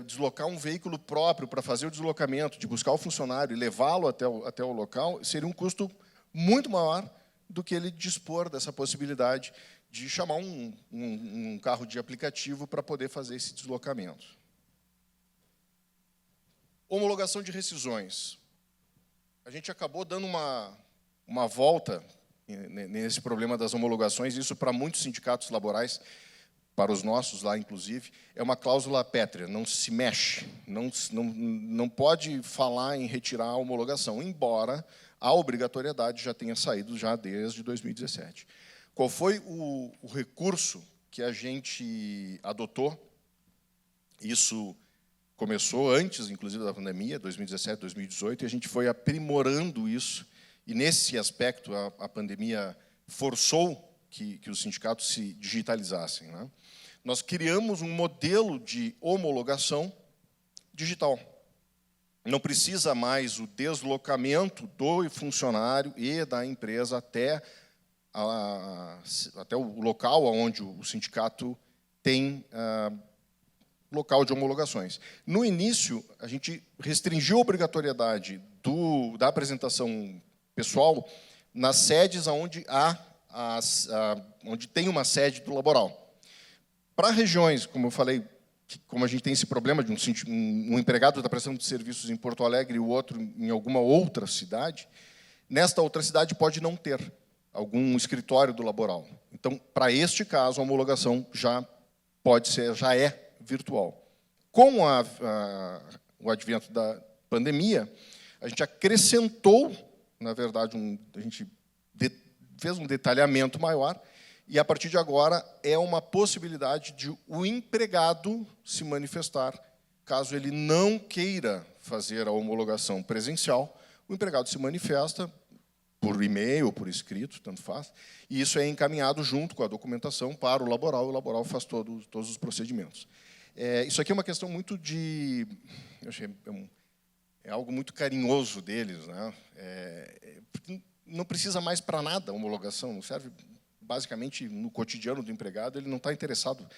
deslocar um veículo próprio para fazer o deslocamento, de buscar o funcionário e levá-lo até o local, seria um custo muito maior do que ele dispor dessa possibilidade de chamar um carro de aplicativo para poder fazer esse deslocamento. Homologação de rescisões. A gente acabou dando uma volta nesse problema das homologações, isso para muitos sindicatos laborais, para os nossos lá, inclusive, é uma cláusula pétrea, não se mexe, não pode falar em retirar a homologação, embora a obrigatoriedade já tenha saído já desde 2017. Qual foi o recurso que a gente adotou? Isso começou antes, inclusive, da pandemia, 2017, 2018, e a gente foi aprimorando isso, e, nesse aspecto, a pandemia forçou que os sindicatos se digitalizassem, né? Nós criamos um modelo de homologação digital. Não precisa mais o deslocamento do funcionário e da empresa até o local onde o sindicato tem local de homologações. No início, a gente restringiu a obrigatoriedade da apresentação pessoal nas sedes onde tem uma sede do laboral. Para regiões, como eu falei, como a gente tem esse problema de um empregado da prestação de serviços em Porto Alegre e o outro em alguma outra cidade, nesta outra cidade pode não ter algum escritório do laboral. Então, para este caso, a homologação já é virtual.
com o advento da pandemia, a gente acrescentou, na verdade, a gente fez um detalhamento maior, e, a partir de agora, é uma possibilidade de o empregado se manifestar, caso ele não queira fazer a homologação presencial, o empregado se manifesta por e-mail, por escrito, tanto faz, e isso é encaminhado junto com a documentação para o laboral, e o laboral faz todos os procedimentos. Isso aqui é uma questão muito de... Eu achei, é algo muito carinhoso deles, né? Porque não precisa mais para nada a homologação, não serve... Basicamente, no cotidiano do empregado, ele não está interessado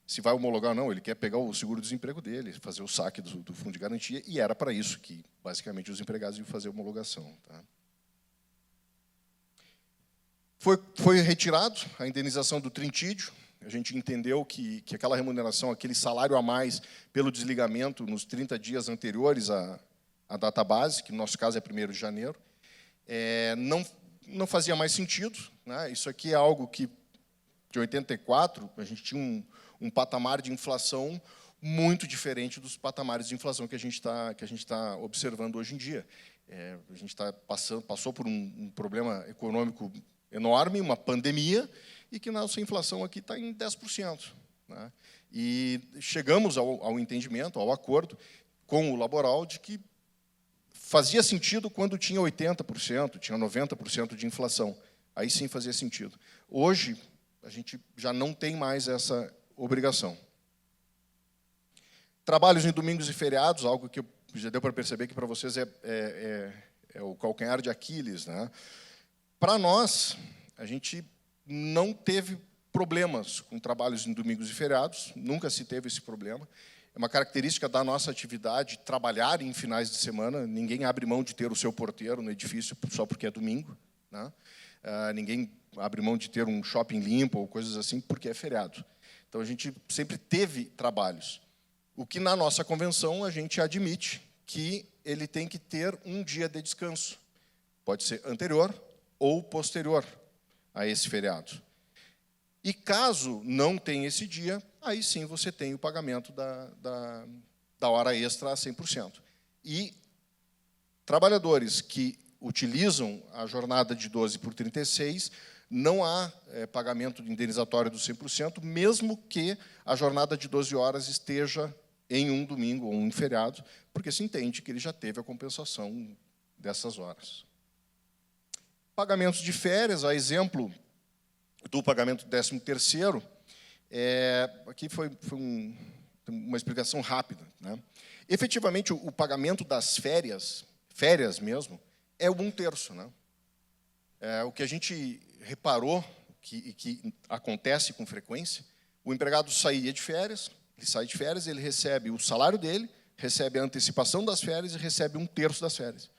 se vai homologar ou não, ele quer pegar o seguro-desemprego dele, fazer o saque do fundo de garantia, e era para isso que, basicamente, os empregados iam fazer a homologação. Tá? Foi retirado a indenização do trintídio, a gente entendeu que aquela remuneração, aquele salário a mais pelo desligamento nos 30 dias anteriores à data base, que no nosso caso é 1º de janeiro, não fazia mais sentido, né? Isso aqui é algo que, de 84, a gente tinha um patamar de inflação muito diferente dos patamares de inflação que a gente está observando hoje em dia. A gente passou por um problema econômico enorme, uma pandemia, e que nossa inflação aqui está em 10%. Né? E chegamos ao entendimento, ao acordo com o laboral de que fazia sentido quando tinha 80%, tinha 90% de inflação. Aí sim fazia sentido. Hoje, a gente já não tem mais essa obrigação. Trabalhos em domingos e feriados, algo que já deu para perceber que para vocês é o calcanhar de Aquiles. Né? Para nós, a gente não teve problemas com trabalhos em domingos e feriados, nunca se teve esse problema. É uma característica da nossa atividade trabalhar em finais de semana. Ninguém abre mão de ter o seu porteiro no edifício só porque é domingo. Né? Ninguém abre mão de ter um shopping limpo ou coisas assim porque é feriado. Então, a gente sempre teve trabalhos. O que, na nossa convenção, a gente admite que ele tem que ter um dia de descanso. Pode ser anterior ou posterior a esse feriado. E, caso não tenha esse dia, aí sim você tem o pagamento da hora extra a 100%. E trabalhadores que utilizam a jornada de 12 por 36, não há pagamento indenizatório do 100%, mesmo que a jornada de 12 horas esteja em um domingo ou um feriado, porque se entende que ele já teve a compensação dessas horas. Pagamentos de férias, a exemplo do pagamento do 13º, aqui foi uma explicação rápida. Né? Efetivamente, o pagamento das férias mesmo, é o 1/3. Né? O que a gente reparou, que acontece com frequência, o empregado saía de férias, ele sai de férias, ele recebe o salário dele, recebe a antecipação das férias e recebe 1/3 das férias.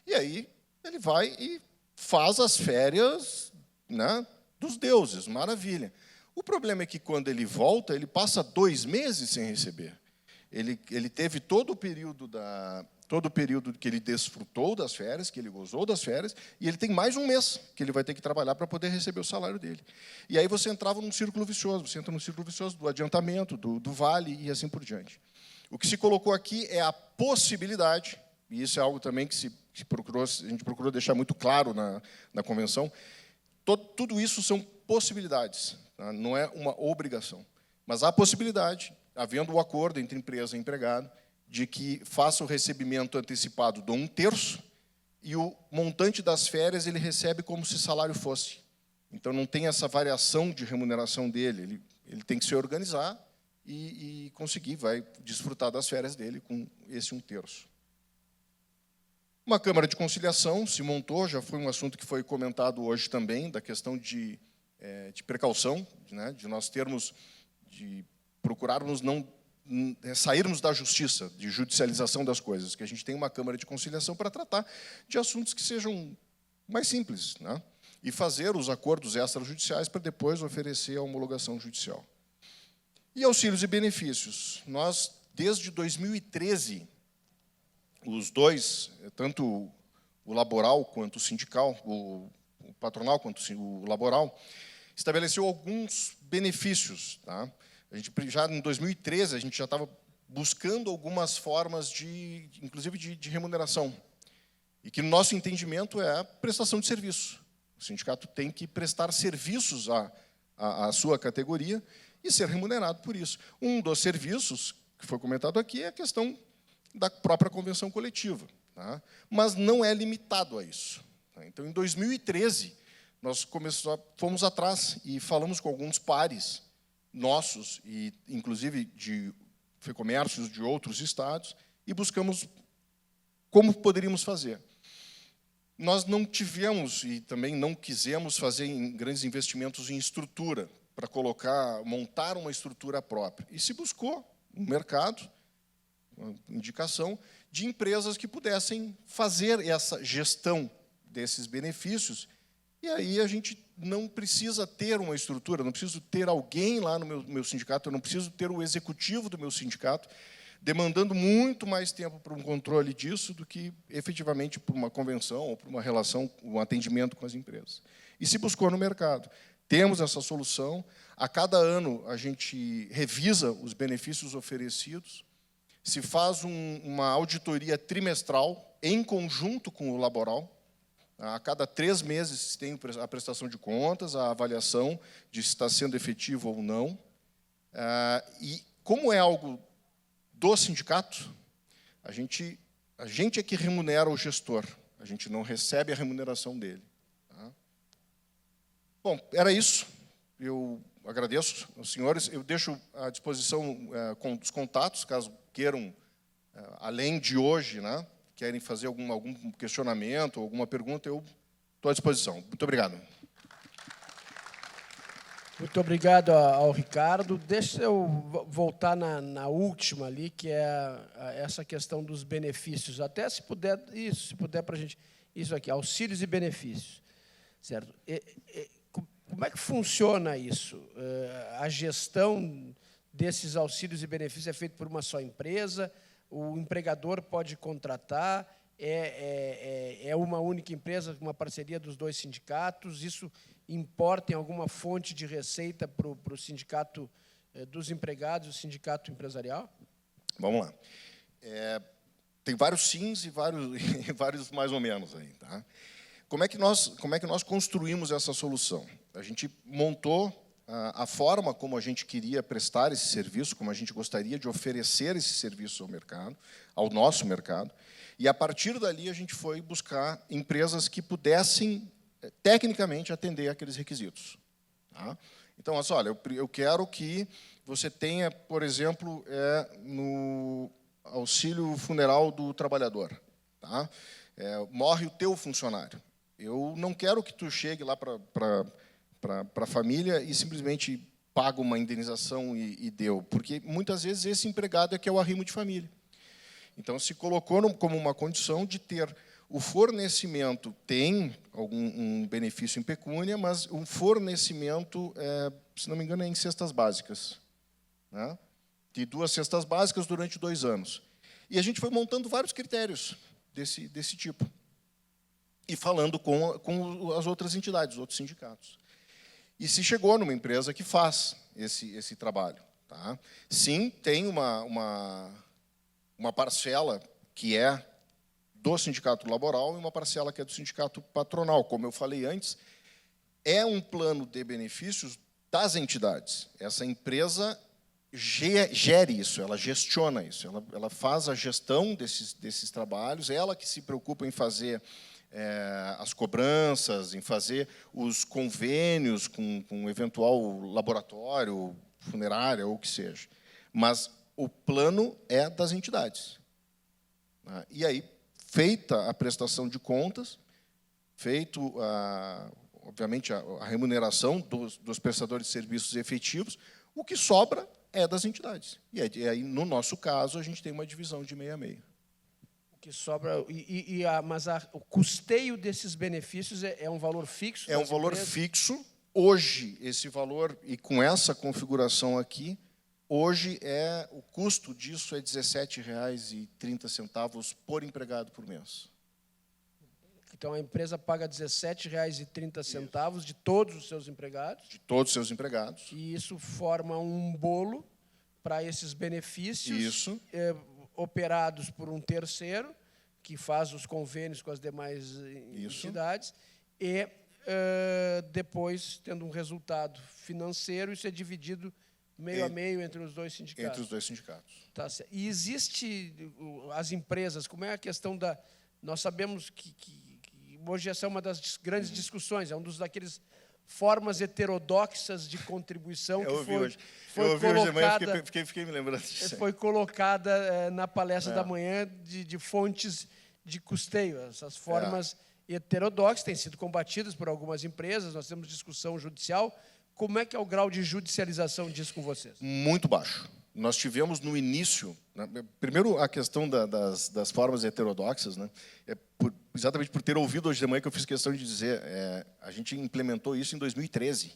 E aí ele vai e faz as férias, né, dos deuses, maravilha. O problema é que, quando ele volta, ele passa 2 meses sem receber. Ele teve todo o período que ele desfrutou das férias, que ele gozou das férias, e ele tem mais 1 mês que ele vai ter que trabalhar para poder receber o salário dele. E aí você entrava num círculo vicioso, você entra no círculo vicioso do adiantamento, do vale e assim por diante. O que se colocou aqui é a possibilidade, e isso é algo também que a gente procurou deixar muito claro na convenção. Tudo isso são possibilidades, tá? Não é uma obrigação. Mas há possibilidade, havendo o acordo entre empresa e empregado, de que faça o recebimento antecipado do 1/3 e o montante das férias ele recebe como se salário fosse. Então, não tem essa variação de remuneração dele. Ele tem que se organizar e conseguir, vai desfrutar das férias dele com esse 1/3. Uma Câmara de Conciliação se montou, já foi um assunto que foi comentado hoje também, da questão de precaução, né, de nós procurarmos não sairmos da justiça, de judicialização das coisas, que a gente tem uma Câmara de Conciliação para tratar de assuntos que sejam mais simples, né, e fazer os acordos extrajudiciais para depois oferecer a homologação judicial. E auxílios e benefícios. Nós, desde 2013, os dois, tanto o laboral quanto o sindical, o patronal quanto o laboral, estabeleceu alguns benefícios. Tá? Já em 2013, a gente já estava
buscando algumas formas, inclusive, de remuneração. E que, no nosso entendimento, é a prestação de serviço. O sindicato tem que prestar serviços à sua categoria e ser remunerado por isso. Um dos serviços, que foi comentado aqui, é a questão da própria convenção coletiva. Tá? Mas não é limitado a isso. Tá? Então, em 2013, nós fomos atrás e falamos com alguns pares nossos, e inclusive de FEComércios de outros estados, e buscamos como poderíamos fazer. Nós não tivemos e também não quisemos fazer grandes investimentos em estrutura, para montar uma estrutura própria. E se buscou no mercado, uma indicação, de empresas que pudessem fazer essa gestão desses benefícios. E aí a gente não precisa ter uma estrutura, não preciso ter alguém lá no meu sindicato, eu não preciso ter o executivo do meu sindicato, demandando muito mais tempo para um controle disso do que, efetivamente, por uma convenção ou por uma relação, um atendimento com as empresas. E se buscou no mercado. Temos essa solução. A cada ano, a gente revisa os benefícios oferecidos, se faz uma auditoria trimestral, em conjunto com o laboral. A cada 3 meses se tem a prestação de contas, a avaliação de se está sendo efetivo ou não. E, como é algo do sindicato, a gente é que remunera o gestor, a gente não recebe a remuneração dele. Tá? Bom, era isso. Eu agradeço aos senhores. Eu deixo à disposição com os contatos, caso queiram, além de hoje, né, querem fazer algum questionamento, alguma pergunta, eu estou à disposição. Muito obrigado.
Muito obrigado ao Ricardo. Deixa eu voltar na última ali, que é essa questão dos benefícios. Até se puder para a gente, isso aqui, auxílios e benefícios, certo? Como é que funciona isso? A gestão desses auxílios e benefícios é feita por uma só empresa? O empregador pode contratar? É uma única empresa, uma parceria dos 2 sindicatos? Isso importa em alguma fonte de receita para o sindicato dos empregados, o sindicato empresarial?
Vamos lá. Tem vários sims e vários mais ou menos aí. Tá? Como é que nós construímos essa solução? A gente montou a forma como a gente queria prestar esse serviço, como a gente gostaria de oferecer esse serviço ao mercado, ao nosso mercado, e, a partir dali, a gente foi buscar empresas que pudessem, tecnicamente, atender aqueles requisitos. Tá? Então, olha, eu quero que você tenha, por exemplo, no auxílio funeral do trabalhador. Tá? Morre o teu funcionário. Eu não quero que tu chegue lá para a família e simplesmente paga uma indenização e deu, porque, muitas vezes, esse empregado é que é o arrimo de família. Então, se colocou como uma condição de ter o fornecimento, tem um benefício em pecúnia, mas um fornecimento, se não me engano, é em cestas básicas. Né? De 2 cestas básicas durante 2 anos. E a gente foi montando vários critérios desse tipo. E falando com as outras entidades, os outros sindicatos. E se chegou numa empresa que faz esse trabalho. Tá? Sim, tem uma parcela que é do sindicato laboral e uma parcela que é do sindicato patronal. Como eu falei antes, é um plano de benefícios das entidades. Essa empresa gere isso, ela gestiona isso, ela faz a gestão desses trabalhos, ela que se preocupa em fazer as cobranças, em fazer os convênios com um eventual laboratório, funerária ou o que seja. Mas o plano é das entidades. E aí, feita a prestação de contas, feito, obviamente, a remuneração dos prestadores de serviços efetivos, o que sobra é das entidades. E aí, no nosso caso, a gente tem uma divisão de 6-6.
O que sobra, mas o custeio desses benefícios é um valor fixo?
É um valor fixo. Hoje, esse valor, e com essa configuração aqui, hoje o custo disso é R$ 17,30 por empregado por mês.
Então, a empresa paga R$ 17,30 de todos os seus empregados?
De todos os seus empregados.
E isso forma um bolo para esses benefícios
Isso.
operados por um terceiro, que faz os convênios com as demais entidades, e depois, tendo um resultado financeiro, isso é dividido meio a meio entre os dois sindicatos.
Entre os dois sindicatos.
Tá certo. E existe as empresas, como é a questão da... Nós sabemos que hoje essa é uma das grandes discussões, é um dos daqueles formas heterodoxas de contribuição que foi colocada...
Fiquei me lembrando disso.
Foi colocada na palestra da manhã de fontes de custeio. Essas formas heterodoxas têm sido combatidas por algumas empresas, nós temos discussão judicial. Como é que é o grau de judicialização disso com vocês?
Muito baixo. Nós tivemos no início, né, primeiro a questão das formas heterodoxas, né, exatamente por ter ouvido hoje de manhã que eu fiz questão de dizer, a gente implementou isso em 2013,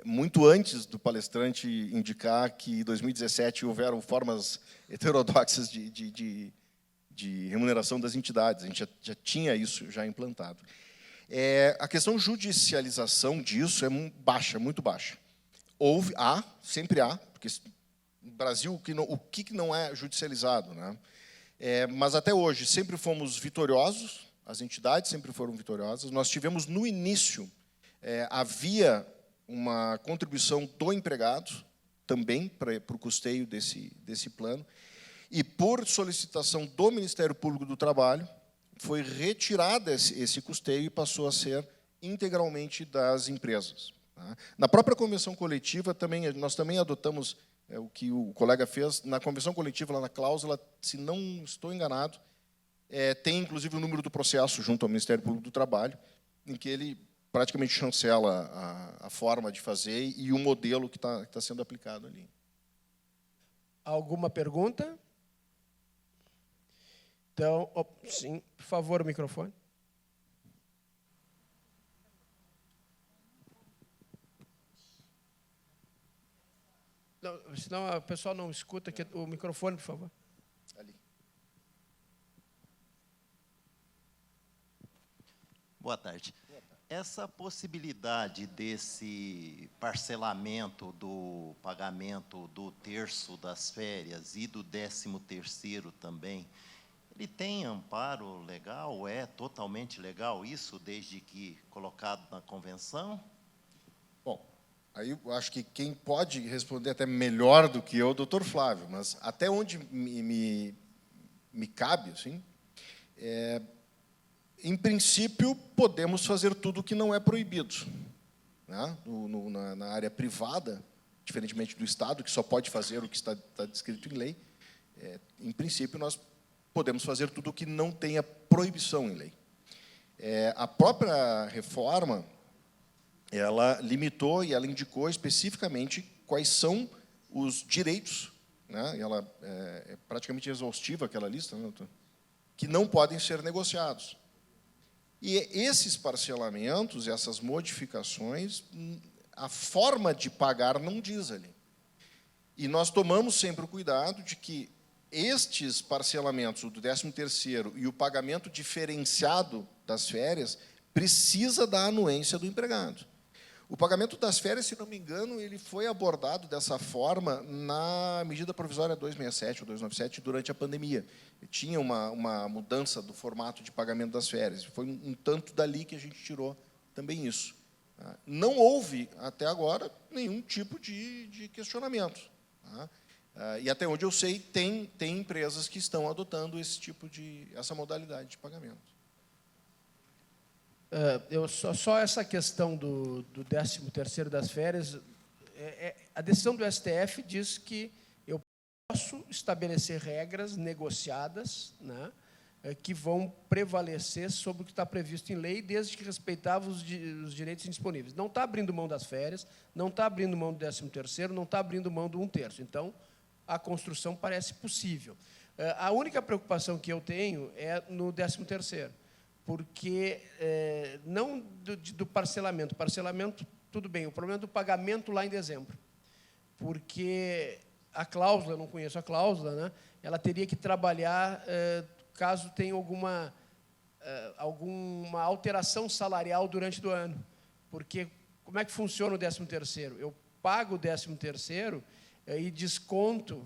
muito antes do palestrante indicar que em 2017 houveram formas heterodoxas de remuneração das entidades, a gente já tinha isso já implantado. A questão judicialização disso é baixa, muito baixa. Sempre há, porque no Brasil o que não é judicializado, né? Mas até hoje sempre fomos vitoriosos, as entidades sempre foram vitoriosas. Nós tivemos no início, havia uma contribuição do empregado também para o custeio desse plano, e por solicitação do Ministério Público do Trabalho, foi retirado esse custeio e passou a ser integralmente das empresas. Tá? Na própria convenção coletiva, nós também adotamos o que o colega fez. Na convenção coletiva, lá na cláusula, se não estou enganado, tem inclusive o número do processo junto ao Ministério Público do Trabalho, em que ele praticamente chancela a forma de fazer e o modelo que está sendo aplicado ali.
Alguma pergunta? Então, sim, por favor, o microfone. Não, senão o pessoal não escuta. O microfone, por favor.
Ali.
Boa tarde. Essa possibilidade desse parcelamento do pagamento do terço das férias e do 13º também, ele tem amparo legal? É totalmente legal isso, desde que colocado na convenção?
Bom, aí eu acho que quem pode responder até melhor do que eu é o doutor Flávio, mas até onde me cabe, assim, em princípio, podemos fazer tudo o que não é proibido. Né? Na área privada, diferentemente do Estado, que só pode fazer o que está descrito em lei, em princípio, nós podemos fazer tudo o que não tenha proibição em lei. A própria reforma, ela limitou e ela indicou especificamente quais são os direitos, né? Ela é praticamente exaustiva, aquela lista, né, que não podem ser negociados. E esses parcelamentos, essas modificações, a forma de pagar não diz ali. E nós tomamos sempre o cuidado de que estes parcelamentos, o do 13º e o pagamento diferenciado das férias, precisa da anuência do empregado. O pagamento das férias, se não me engano, ele foi abordado dessa forma na medida provisória 267 ou 297 durante a pandemia. Tinha uma mudança do formato de pagamento das férias. Foi um tanto dali que a gente tirou também isso. Não houve, até agora, nenhum tipo de questionamento. E até onde eu sei, tem empresas que estão adotando essa modalidade de pagamento.
Só essa questão do 13º das férias, a decisão do STF diz que eu posso estabelecer regras negociadas, né, que vão prevalecer sobre o que está previsto em lei, desde que respeitava os direitos indisponíveis. Não está abrindo mão das férias, não está abrindo mão do 13º, não está abrindo mão do 1/3. Então, a construção parece possível. A única preocupação que eu tenho é no 13º, porque não do parcelamento. Parcelamento, tudo bem, o problema é do pagamento lá em dezembro, porque a cláusula, eu não conheço a cláusula, né, ela teria que trabalhar caso tenha alguma alteração salarial durante o ano, porque como é que funciona o 13º? Eu pago o 13º e desconto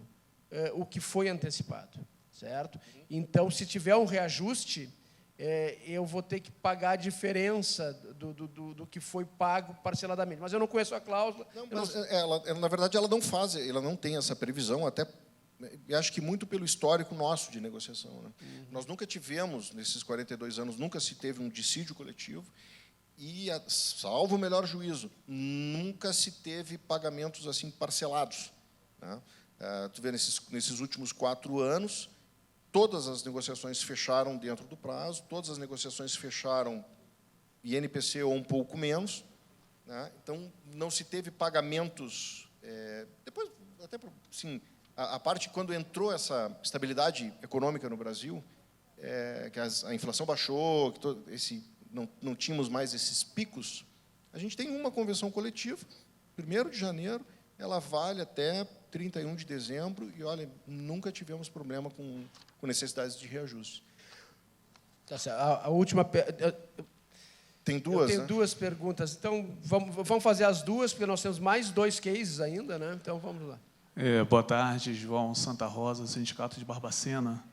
o que foi antecipado, certo? Então, se tiver um reajuste, eu vou ter que pagar a diferença do que foi pago parceladamente. Mas eu não conheço a cláusula.
Não, mas na verdade, ela não tem essa previsão, até eu acho que muito pelo histórico nosso de negociação, né? Nós nunca tivemos, nesses 42 anos, nunca se teve um dissídio coletivo e, salvo o melhor juízo, nunca se teve pagamentos assim parcelados, né? Tu vê, nesses últimos 4 anos, todas as negociações fecharam dentro do prazo, todas as negociações fecharam INPC ou um pouco menos, né? Então, não se teve pagamentos... depois, até sim, a parte, quando entrou essa estabilidade econômica no Brasil, que a inflação baixou, que não tínhamos mais esses picos, a gente tem uma convenção coletiva, 1º de janeiro, ela vale até 31 de dezembro, e, olha, nunca tivemos problema com necessidades de reajuste.
Tá certo. A última...
Tem duas,
tenho
né?
2 perguntas. Então, vamos fazer as 2, porque nós temos mais 2 cases ainda, né? Então, vamos lá.
Boa tarde, João Santa Rosa, Sindicato de Barbacena.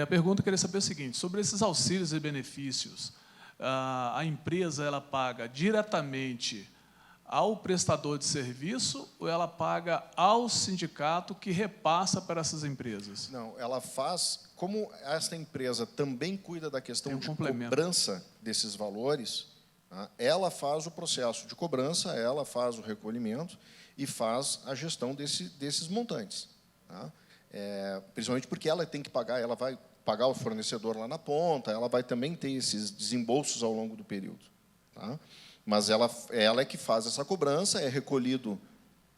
A pergunta eu queria saber o seguinte: sobre esses auxílios e benefícios, a empresa ela paga diretamente ao prestador de serviço ou ela paga ao sindicato que repassa para essas empresas?
Não, ela faz, como esta empresa também cuida da questão de cobrança desses valores, tá? Ela faz o processo de cobrança, ela faz o recolhimento e faz a gestão desses montantes, tá? Principalmente porque ela tem que pagar, ela vai pagar o fornecedor lá na ponta, ela vai também ter esses desembolsos ao longo do período, tá? Mas ela é que faz essa cobrança, é recolhido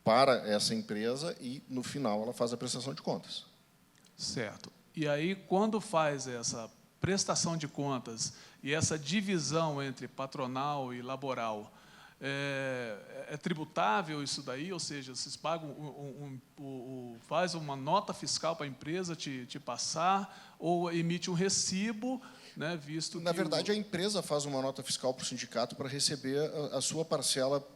para essa empresa e, no final, ela faz a prestação de contas.
Certo. E aí, quando faz essa prestação de contas e essa divisão entre patronal e laboral, é tributável isso daí? Ou seja, vocês pagam faz uma nota fiscal para a empresa te passar ou emite um recibo, né, visto que...
Na verdade, a empresa faz uma nota fiscal para o sindicato para receber a sua parcela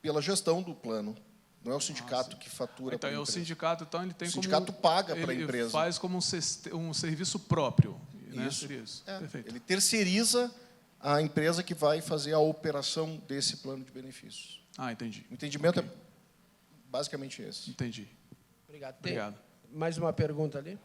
pela gestão do plano. Não é o sindicato que fatura para a empresa.
O sindicato, então, ele tem
o sindicato paga para a empresa.
Ele faz como um serviço próprio. Né?
Isso.
Isso. Perfeito.
Ele terceiriza a empresa que vai fazer a operação desse plano de benefícios.
Entendi.
O entendimento é basicamente esse.
Entendi.
Obrigado.
Obrigado.
Mais uma pergunta ali?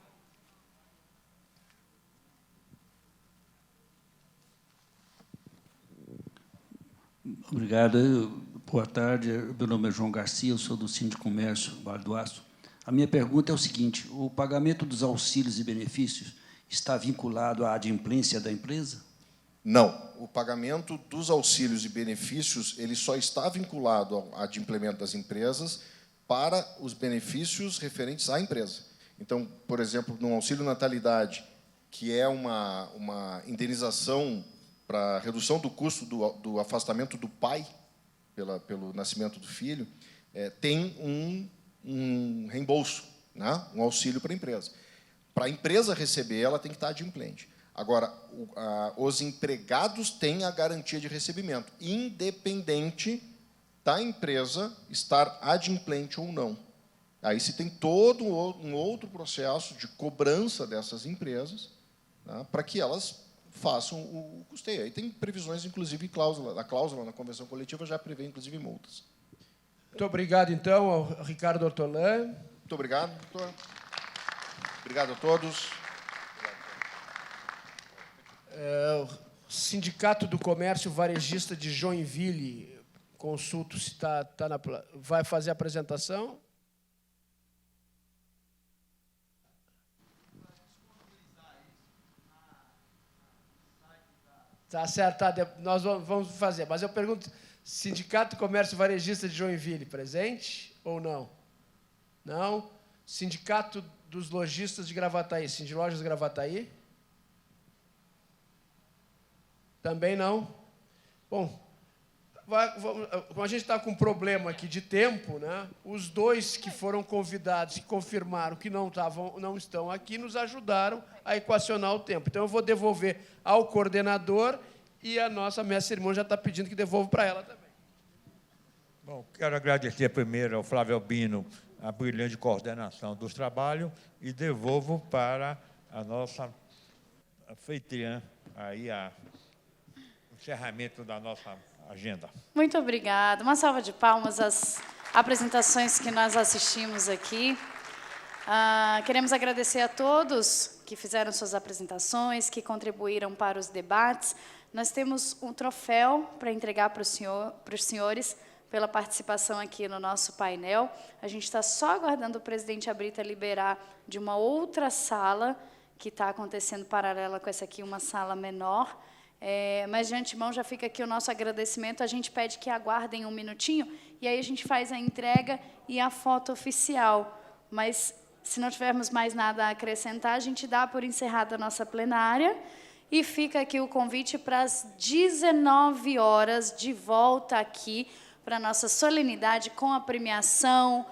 Obrigado. Boa tarde. Meu nome é João Garcia, eu sou do Sindicomércio Vale do Aço. A minha pergunta é o seguinte: o pagamento dos auxílios e benefícios está vinculado à adimplência da empresa?
Não. O pagamento dos auxílios e benefícios ele só está vinculado ao adimplemento das empresas para os benefícios referentes à empresa. Então, por exemplo, no auxílio natalidade, que é uma indenização para redução do custo do afastamento do pai pelo nascimento do filho, tem um reembolso, né? Um auxílio para a empresa. Para a empresa receber, ela tem que estar adimplente. Agora, os empregados têm a garantia de recebimento, independente da empresa estar adimplente ou não. Aí se tem todo um outro processo de cobrança dessas empresas, né, para que elas façam o custeio. Aí tem previsões, inclusive, a cláusula na convenção coletiva já prevê, inclusive, multas.
Muito obrigado, então, ao Ricardo Ortolã.
Muito obrigado, doutor. Obrigado a todos.
O Sindicato do Comércio Varejista de Joinville, consulto se vai fazer a apresentação. Tá certo, nós vamos fazer. Mas eu pergunto, Sindicato do Comércio Varejista de Joinville, presente ou não? Não. Sindicato dos Lojistas de Gravataí, Sindilojas Gravataí? Também não. Bom, como a gente está com um problema aqui de tempo, né? Os 2 que foram convidados e confirmaram que não estão aqui, nos ajudaram a equacionar o tempo. Então, eu vou devolver ao coordenador e a nossa mestre-irmã já está pedindo que devolva para ela também.
Bom, quero agradecer primeiro ao Flávio Albino
a brilhante coordenação dos trabalhos e devolvo para a nossa anfitriã aí o encerramento da nossa agenda.
Muito obrigada. Uma salva de palmas às apresentações que nós assistimos aqui. Queremos agradecer a todos que fizeram suas apresentações, que contribuíram para os debates. Nós temos um troféu para entregar para os senhores pela participação aqui no nosso painel. A gente está só aguardando o presidente Abrita liberar de uma outra sala que está acontecendo paralela com essa aqui, uma sala menor. Mas, de antemão, já fica aqui o nosso agradecimento. A gente pede que aguardem um minutinho e aí a gente faz a entrega e a foto oficial. Mas, se não tivermos mais nada a acrescentar, a gente dá por encerrada a nossa plenária e fica aqui o convite para as 19 horas, de volta aqui para a nossa solenidade com a premiação,